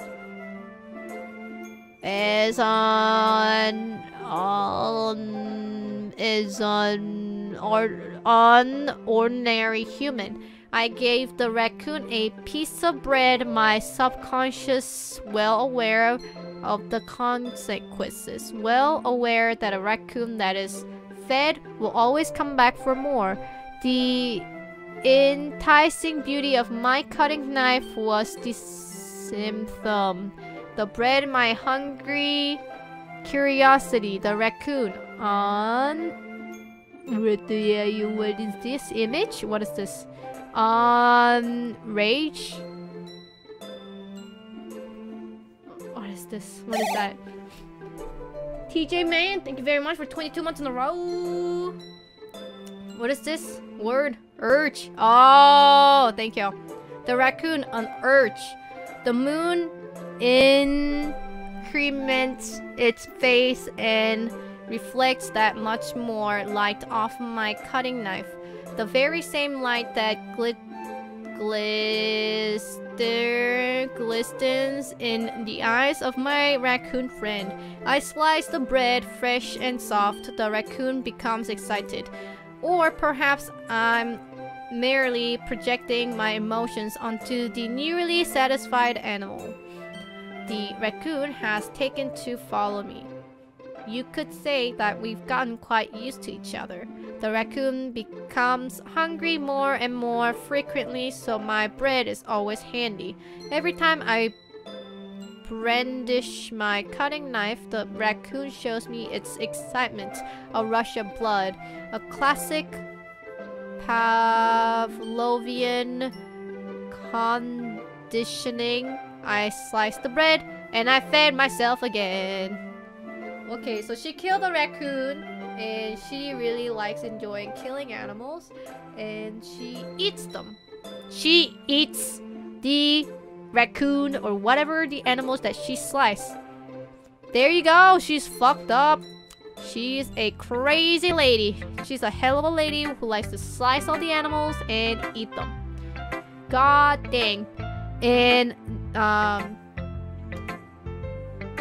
[SPEAKER 1] ordinary human. I gave the raccoon a piece of bread, my subconscious well aware of the consequences, well aware that a raccoon that is fed will always come back for more. The enticing beauty of my cutting knife was the symptom. The bread, my hungry curiosity. The raccoon. What is this image? What is this? Rage. What is this? What is that? TJ Man, thank you very much for 22 months in a row. What is this word? Urge. Oh, thank you. The raccoon, an urge. The moon increments its face and reflects that much more light off my cutting knife. The very same light that glistens in the eyes of my raccoon friend. I slice the bread fresh and soft. The raccoon becomes excited. Or perhaps I'm merely projecting my emotions onto the nearly satisfied animal. The raccoon has taken to follow me. You could say that we've gotten quite used to each other. The raccoon becomes hungry more and more frequently, so my bread is always handy. Every time I brandish my cutting knife, the raccoon shows me its excitement, a rush of blood, a classic Pavlovian conditioning. I sliced the bread and I fed myself again. Okay, so she killed a raccoon and she really likes enjoying killing animals and she eats them. She eats the raccoon or whatever the animals that she sliced. There you go, she's fucked up. She's a crazy lady. She's a hell of a lady who likes to slice all the animals and eat them. God dang. And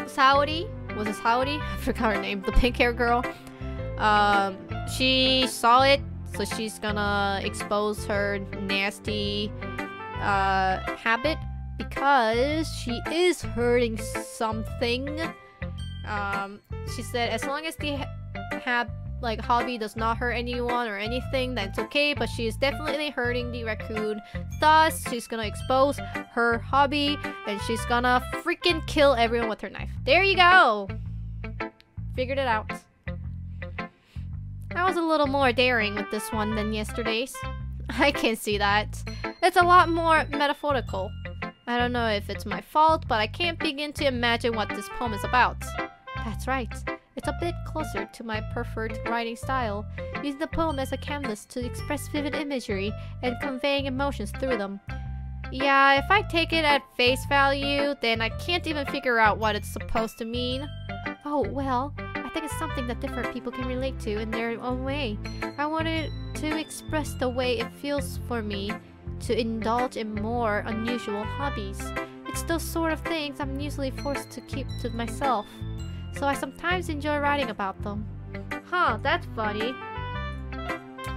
[SPEAKER 1] Saudi, was it Saudi? I forgot her name. The pink hair girl. She saw it, so she's gonna expose her nasty habit. because she is hurting something. She said as long as the hobby does not hurt anyone or anything, that's okay, but she is definitely hurting the raccoon. Thus, she's gonna expose her hobby and she's gonna freaking kill everyone with her knife. There you go! Figured it out. I was a little more daring with this one than yesterday's. I can see that. It's a lot more metaphorical. I don't know if it's my fault, but I can't begin to imagine what this poem is about. That's right. It's a bit closer to my preferred writing style, using the poem as a canvas to express vivid imagery and conveying emotions through them. Yeah, if I take it at face value, then I can't even figure out what it's supposed to mean. Oh, well, I think it's something that different people can relate to in their own way. I wanted to express the way it feels for me to indulge in more unusual hobbies. It's those sort of things I'm usually forced to keep to myself. So I sometimes enjoy writing about them. Huh, that's funny.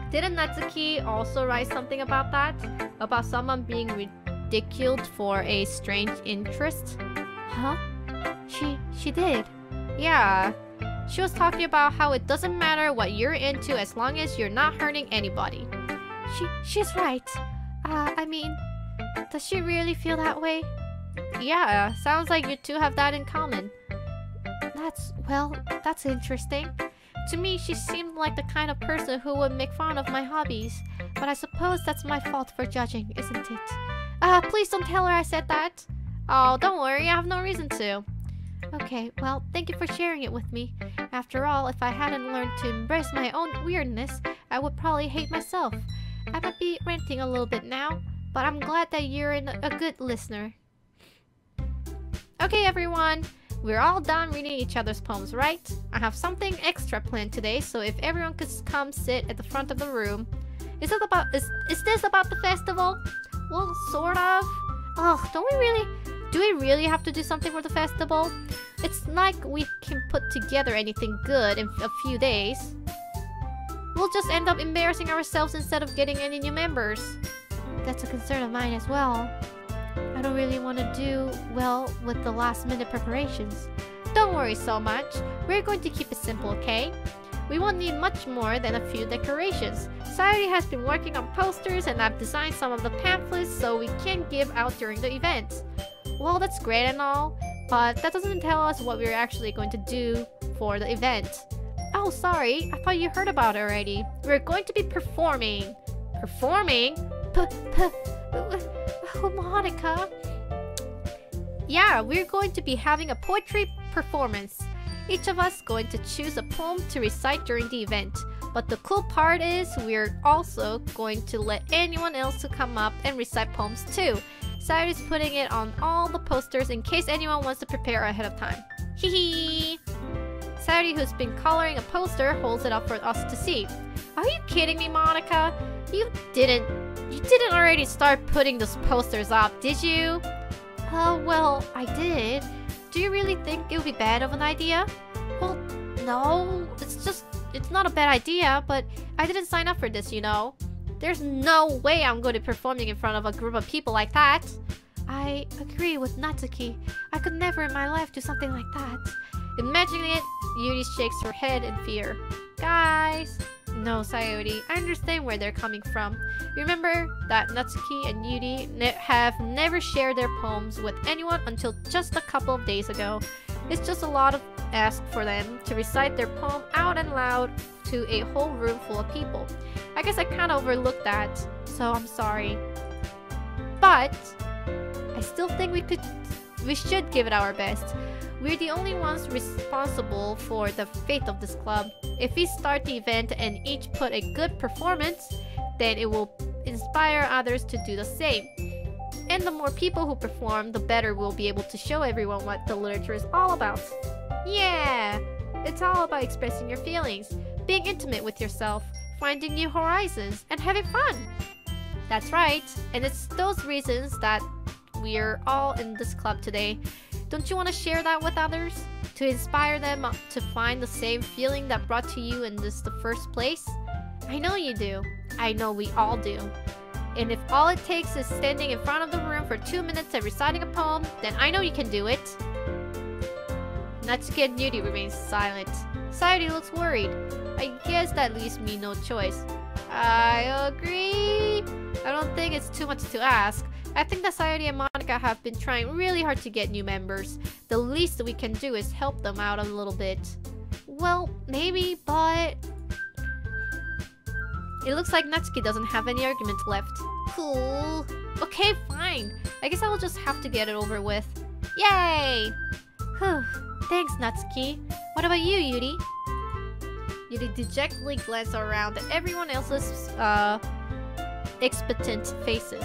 [SPEAKER 1] Didn't Natsuki also write something about that? About someone being ridiculed for a strange interest? Huh? She did. Yeah. She was talking about how it doesn't matter what you're into as long as you're not hurting anybody. She's right. I mean, does she really feel that way? Yeah, sounds like you two have that in common. That's interesting. To me, she seemed like the kind of person who would make fun of my hobbies. But I suppose that's my fault for judging, isn't it? Please don't tell her I said that. Oh, don't worry, I have no reason to. Okay, well, thank you for sharing it with me. After all, if I hadn't learned to embrace my own weirdness, I would probably hate myself. I might be ranting a little bit now, but I'm glad that you're a good listener. Okay, everyone. We're all done reading each other's poems, right? I have something extra planned today, so if everyone could come sit at the front of the room. Is this about the festival? Well, sort of. Oh, do we really have to do something for the festival? It's like we can put together anything good in a few days. We'll just end up embarrassing ourselves instead of getting any new members. That's a concern of mine as well. I don't really want to do well with the last-minute preparations. Don't worry so much. We're going to keep it simple, okay? We won't need much more than a few decorations. Sayuri has been working on posters and I've designed some of the pamphlets so we can give out during the event. Well, that's great and all, but that doesn't tell us what we're actually going to do for the event. Oh, sorry. I thought you heard about it already. We're going to be performing. Performing? Oh, Monica. Yeah, we're going to be having a poetry performance. Each of us going to choose a poem to recite during the event. But the cool part is we're also going to let anyone else to come up and recite poems too. Sayuri's putting it on all the posters in case anyone wants to prepare ahead of time. Hee. Sayuri, who's been coloring a poster, holds it up for us to see. Are you kidding me, Monica? You didn't already start putting those posters up, did you? Well, I did. Do you really think it would be bad of an idea? Well, no. It's not a bad idea, but I didn't sign up for this, you know. There's no way I'm going to be performing in front of a group of people like that. I agree with Natsuki. I could never in my life do something like that. Imagining it, Yuri shakes her head in fear. Guys! No, Sayuri, I understand where they're coming from. Remember that Natsuki and Yuri have never shared their poems with anyone until just a couple of days ago. It's just a lot of ask for them to recite their poem out and loud to a whole room full of people. I guess I kind of overlooked that, so I'm sorry. But I still think we should give it our best. We're the only ones responsible for the fate of this club. If we start the event and each put a good performance, then it will inspire others to do the same. And the more people who perform, the better we'll be able to show everyone what the literature is all about. Yeah! It's all about expressing your feelings, being intimate with yourself, finding new horizons, and having fun. That's right, and it's those reasons that we're all in this club today. Don't you want to share that with others? To inspire them to find the same feeling that brought to you in the first place? I know you do. I know we all do. And if all it takes is standing in front of the room for 2 minutes and reciting a poem, then I know you can do it. Natsuki and Yuri remain silent. Sayuri looks worried. I guess that leaves me no choice. I agree. I don't think it's too much to ask. I think that Sayuri and Monica have been trying really hard to get new members. The least that we can do is help them out a little bit. Well, maybe, but... It looks like Natsuki doesn't have any argument left. Cool. Okay, fine. I guess I will just have to get it over with. Yay! Whew. Thanks, Natsuki. What about you, Yuri? Yuri dejectedly glances around at everyone else's, expectant faces.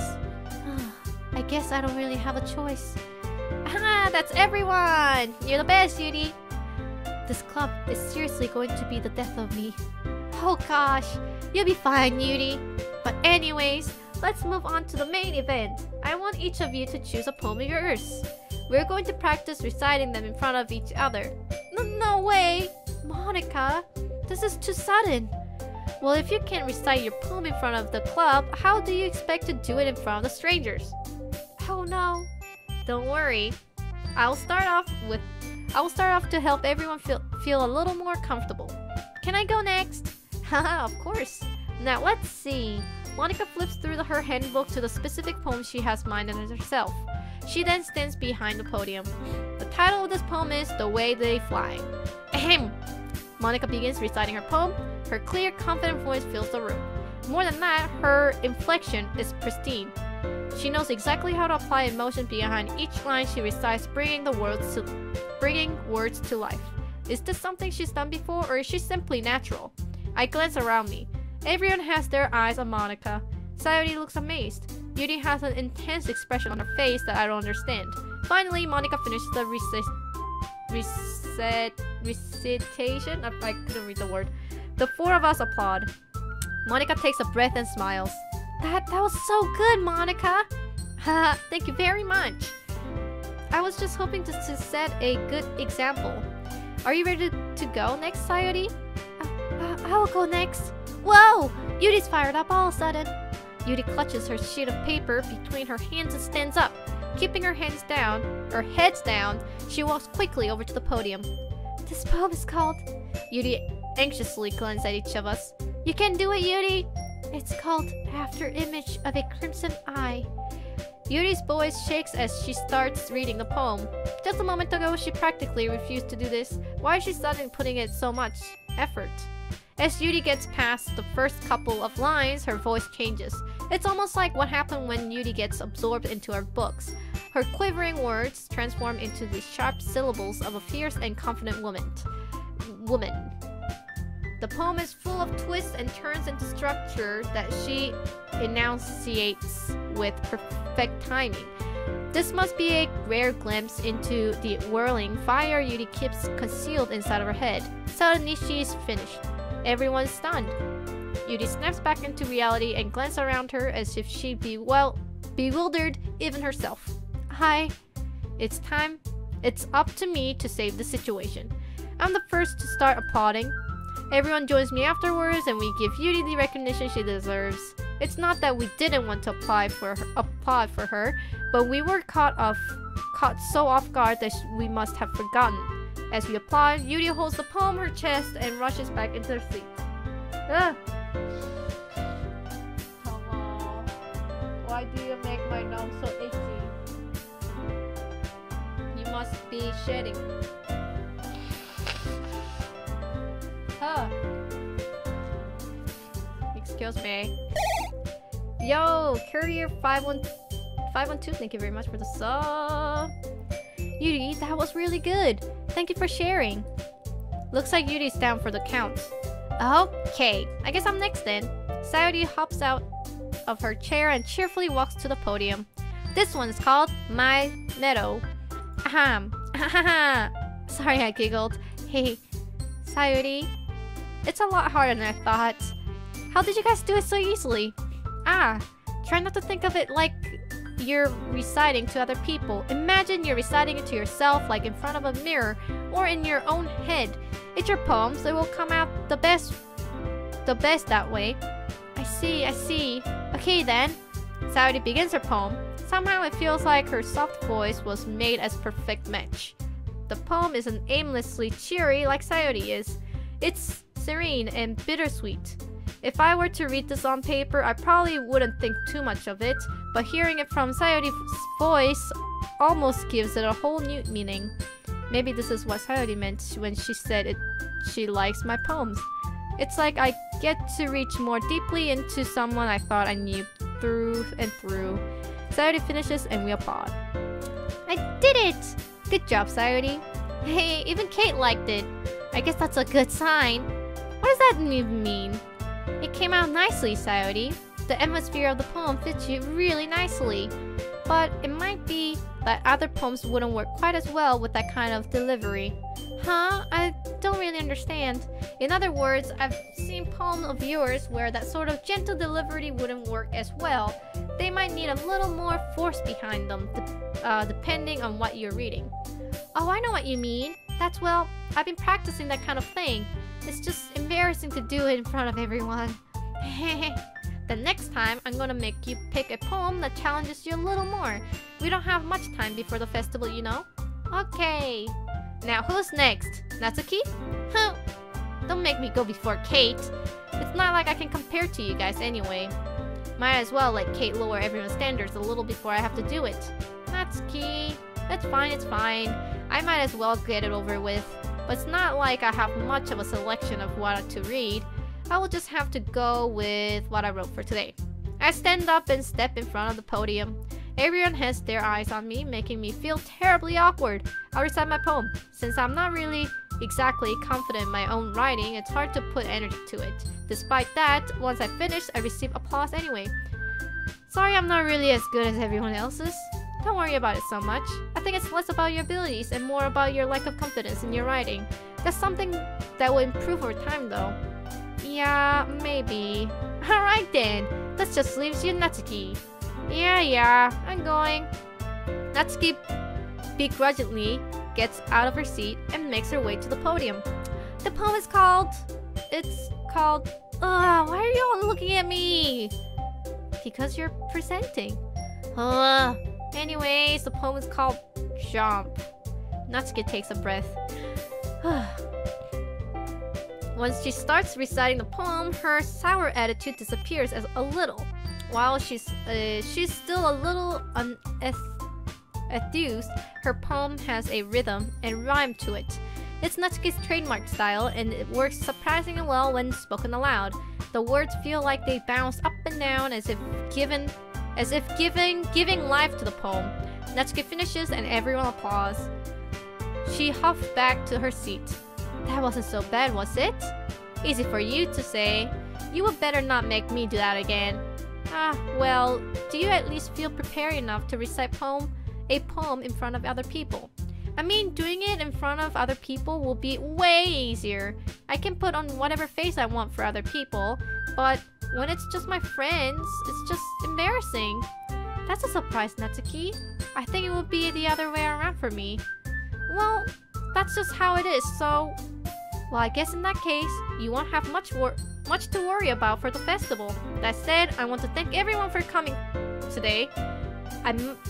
[SPEAKER 1] I guess I don't really have a choice. Ah, that's everyone! You're the best, Yuri! This club is seriously going to be the death of me. Oh gosh, you'll be fine, Yuri. But anyways, let's move on to the main event. I want each of you to choose a poem of yours. We're going to practice reciting them in front of each other. No way! Monica, this is too sudden. Well, if you can't recite your poem in front of the club, how do you expect to do it in front of the strangers? Oh no. Don't worry. I'll start off to help everyone feel a little more comfortable. Can I go next? Haha, of course. Now let's see. Monica flips through her handbook to the specific poem she has minded herself. She then stands behind the podium. The title of this poem is The Way They Fly. Ahem. Monica begins reciting her poem. Her clear, confident voice fills the room. More than that, her inflection is pristine. She knows exactly how to apply emotion behind each line she recites, bringing words to life. Is this something she's done before, or is she simply natural? I glance around me. Everyone has their eyes on Monica. Sayuri looks amazed. Yuri has an intense expression on her face that I don't understand. Finally, Monica finishes the recitation. I couldn't read the word. The four of us applaud. Monica takes a breath and smiles. That was so good, Monica! Haha, thank you very much. I was just hoping to set a good example. Are you ready to go next, Sayuri? I will go next. Whoa! Yuri's fired up all of a sudden. Yuri clutches her sheet of paper between her hands and stands up. Keeping her heads down, she walks quickly over to the podium. This poem is called... Yuri anxiously glances at each of us. You can do it, Yuri! It's called After Image of a Crimson Eye. Yuri's voice shakes as she starts reading the poem. Just a moment ago, she practically refused to do this. Why is she suddenly putting in so much effort? As Yuri gets past the first couple of lines, her voice changes. It's almost like what happened when Yuri gets absorbed into her books. Her quivering words transform into the sharp syllables of a fierce and confident woman. The poem is full of twists and turns into structure that she enunciates with perfect timing. This must be a rare glimpse into the whirling fire Yuri keeps concealed inside of her head. Suddenly she is finished. Everyone's stunned. Yuri snaps back into reality and glances around her as if she'd be, well, bewildered even herself. Hi. It's time. It's up to me to save the situation. I'm the first to start applauding. Everyone joins me afterwards and we give Yuri the recognition she deserves. It's not that we didn't want to applaud for her, but we were caught so off guard that we must have forgotten. As we applaud, Yuri holds the poem her chest and rushes back into her seat. Ugh. Come on. Why do you make my nose so itchy? You must be shedding. Huh. Excuse me. Yo, Courier 512, thank you very much for the sub. Yuri, that was really good. Thank you for sharing. Looks like Yuri's down for the count. Okay, I guess I'm next then. Sayuri hops out of her chair and cheerfully walks to the podium. This one is called My Meadow. Ahem. Sorry I giggled. Hey, Sayuri. It's a lot harder than I thought. How did you guys do it so easily? Try not to think of it like you're reciting to other people. Imagine you're reciting it to yourself, like in front of a mirror or in your own head. It's your poem, so it will come out the best that way. I see. Okay then. Sayori begins her poem. Somehow it feels like her soft voice was made as perfect match. The poem isn't aimlessly cheery like Sayori is. It's serene and bittersweet. If I were to read this on paper, I probably wouldn't think too much of it, but hearing it from Sayori's voice almost gives it a whole new meaning. Maybe this is what Sayori meant when she said she likes my poems. It's like I get to reach more deeply into someone I thought I knew through and through. Sayori finishes and we applaud. I did it! Good job, Sayori. Hey, even Kate liked it. I guess that's a good sign. What does that even mean? It came out nicely, Sayori. The atmosphere of the poem fits you really nicely. But it might be that other poems wouldn't work quite as well with that kind of delivery. Huh? I don't really understand. In other words, I've seen poems of yours where that sort of gentle delivery wouldn't work as well. They might need a little more force behind them, depending on what you're reading. Oh, I know what you mean. That's, well, I've been practicing that kind of thing. It's just embarrassing to do it in front of everyone. The next time, I'm gonna make you pick a poem that challenges you a little more. We don't have much time before the festival, you know? Okay. Now, who's next? Natsuki? Huh. Don't make me go before Kate. It's not like I can compare to you guys anyway. Might as well let Kate lower everyone's standards a little before I have to do it. Natsuki. It's fine, it's fine. I might as well get it over with. But it's not like I have much of a selection of what to read. I will just have to go with what I wrote for today. I stand up and step in front of the podium. Everyone has their eyes on me, making me feel terribly awkward. I'll recite my poem. Since I'm not really exactly confident in my own writing, it's hard to put energy to it. Despite that, once I finish, I receive applause anyway. Sorry I'm not really as good as everyone else's. Don't worry about it so much. I think it's less about your abilities and more about your lack of confidence in your writing. That's something that will improve over time though. Yeah, maybe. Alright then, that just leaves you Natsuki. Yeah, I'm going. Natsuki begrudgingly gets out of her seat and makes her way to the podium. The poem is called... why are you all looking at me? Because you're presenting. Anyways, the poem is called Jump. Natsuki takes a breath. Once she starts reciting the poem, her sour attitude disappears a little. While she's still a little enthused, her poem has a rhythm and rhyme to it. It's Natsuki's trademark style, and it works surprisingly well when spoken aloud. The words feel like they bounce up and down as if giving life to the poem. Natsuki finishes and everyone applauds. She huffed back to her seat. That wasn't so bad, was it? Easy for you to say. You would better not make me do that again. Well, do you at least feel prepared enough to recite a poem in front of other people? I mean, doing it in front of other people will be way easier. I can put on whatever face I want for other people, but when it's just my friends, it's just embarrassing. That's a surprise, Natsuki. I think it would be the other way around for me. Well, that's just how it is, so... Well, I guess in that case, you won't have much to worry about for the festival. That said, I want to thank everyone for coming today.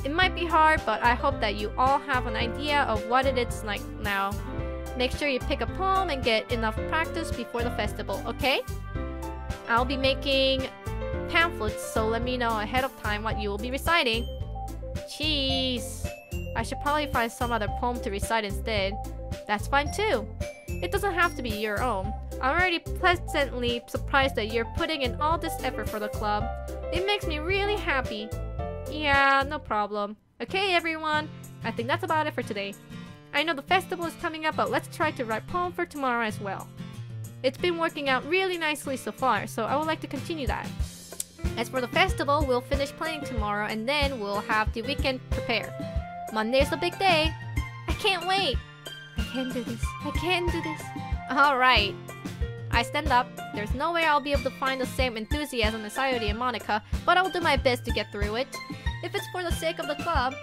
[SPEAKER 1] It might be hard, but I hope that you all have an idea of what it is like now. Make sure you pick a poem and get enough practice before the festival, okay? I'll be making pamphlets, so let me know ahead of time what you will be reciting. Jeez. I should probably find some other poem to recite instead. That's fine too. It doesn't have to be your own. I'm already pleasantly surprised that you're putting in all this effort for the club. It makes me really happy. Yeah, no problem. Okay, everyone. I think that's about it for today. I know the festival is coming up, but let's try to write poem for tomorrow as well. It's been working out really nicely so far, so I would like to continue that. As for the festival, we'll finish planning tomorrow and then we'll have the weekend prepare. Monday's the big day. I can't wait. I can do this. I can do this. Alright. I stand up. There's no way I'll be able to find the same enthusiasm as Sayori and Monica, but I will do my best to get through it. If it's for the sake of the club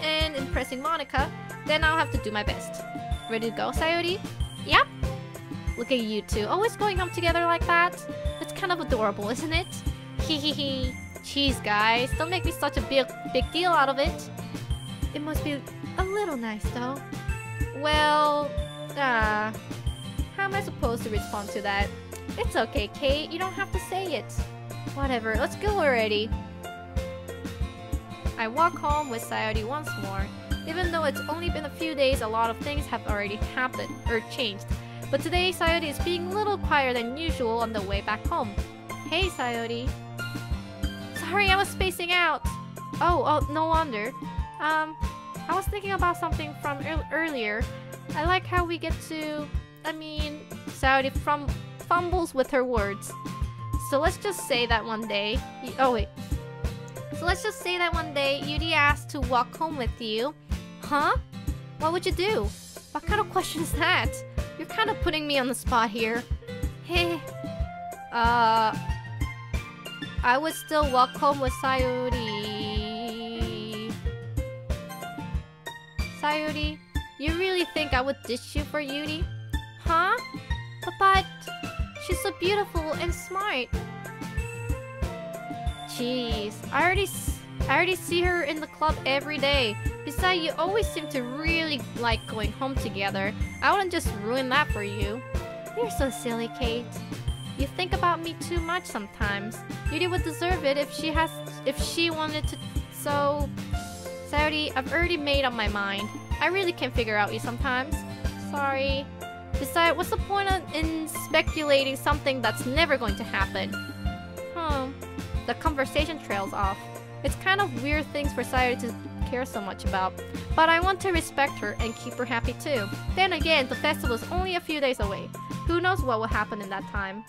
[SPEAKER 1] and impressing Monica, then I'll have to do my best. Ready to go, Sayori? Yep. Look at you two, always going home together like that. It's kind of adorable, isn't it? Hehehe. Jeez, guys, don't make me such a big deal out of it. It must be a little nice, though. Well, how am I supposed to respond to that? It's okay, Kate. You don't have to say it. Whatever, let's go already. I walk home with Sayori once more. Even though it's only been a few days, a lot of things have already happened or changed. But today, Sayori is being a little quieter than usual on the way back home. Hey, Sayori. Sorry, I was spacing out. Oh, no wonder. I was thinking about something from earlier. I like how we get to... Sayori fumbles with her words. So let's just say that one day... So let's just say that one day, Yuri asked to walk home with you. Huh? What would you do? What kind of question is that? You're kind of putting me on the spot here. Hey. I would still walk home with Sayori. Sayori, you really think I would ditch you for Yuri? Huh? But she's so beautiful and smart. Jeez, I already see her in the club every day. Besides, you always seem to really like going home together. I wouldn't just ruin that for you. You're so silly, Kate. You think about me too much sometimes. Yuri would deserve it if she wanted to. So, Sayori, I've already made up my mind. I really can't figure out you sometimes. Sorry. Besides, what's the point in speculating something that's never going to happen? The conversation trails off. It's kind of weird things for Sayori to care so much about. But I want to respect her and keep her happy too. Then again, the festival is only a few days away. Who knows what will happen in that time?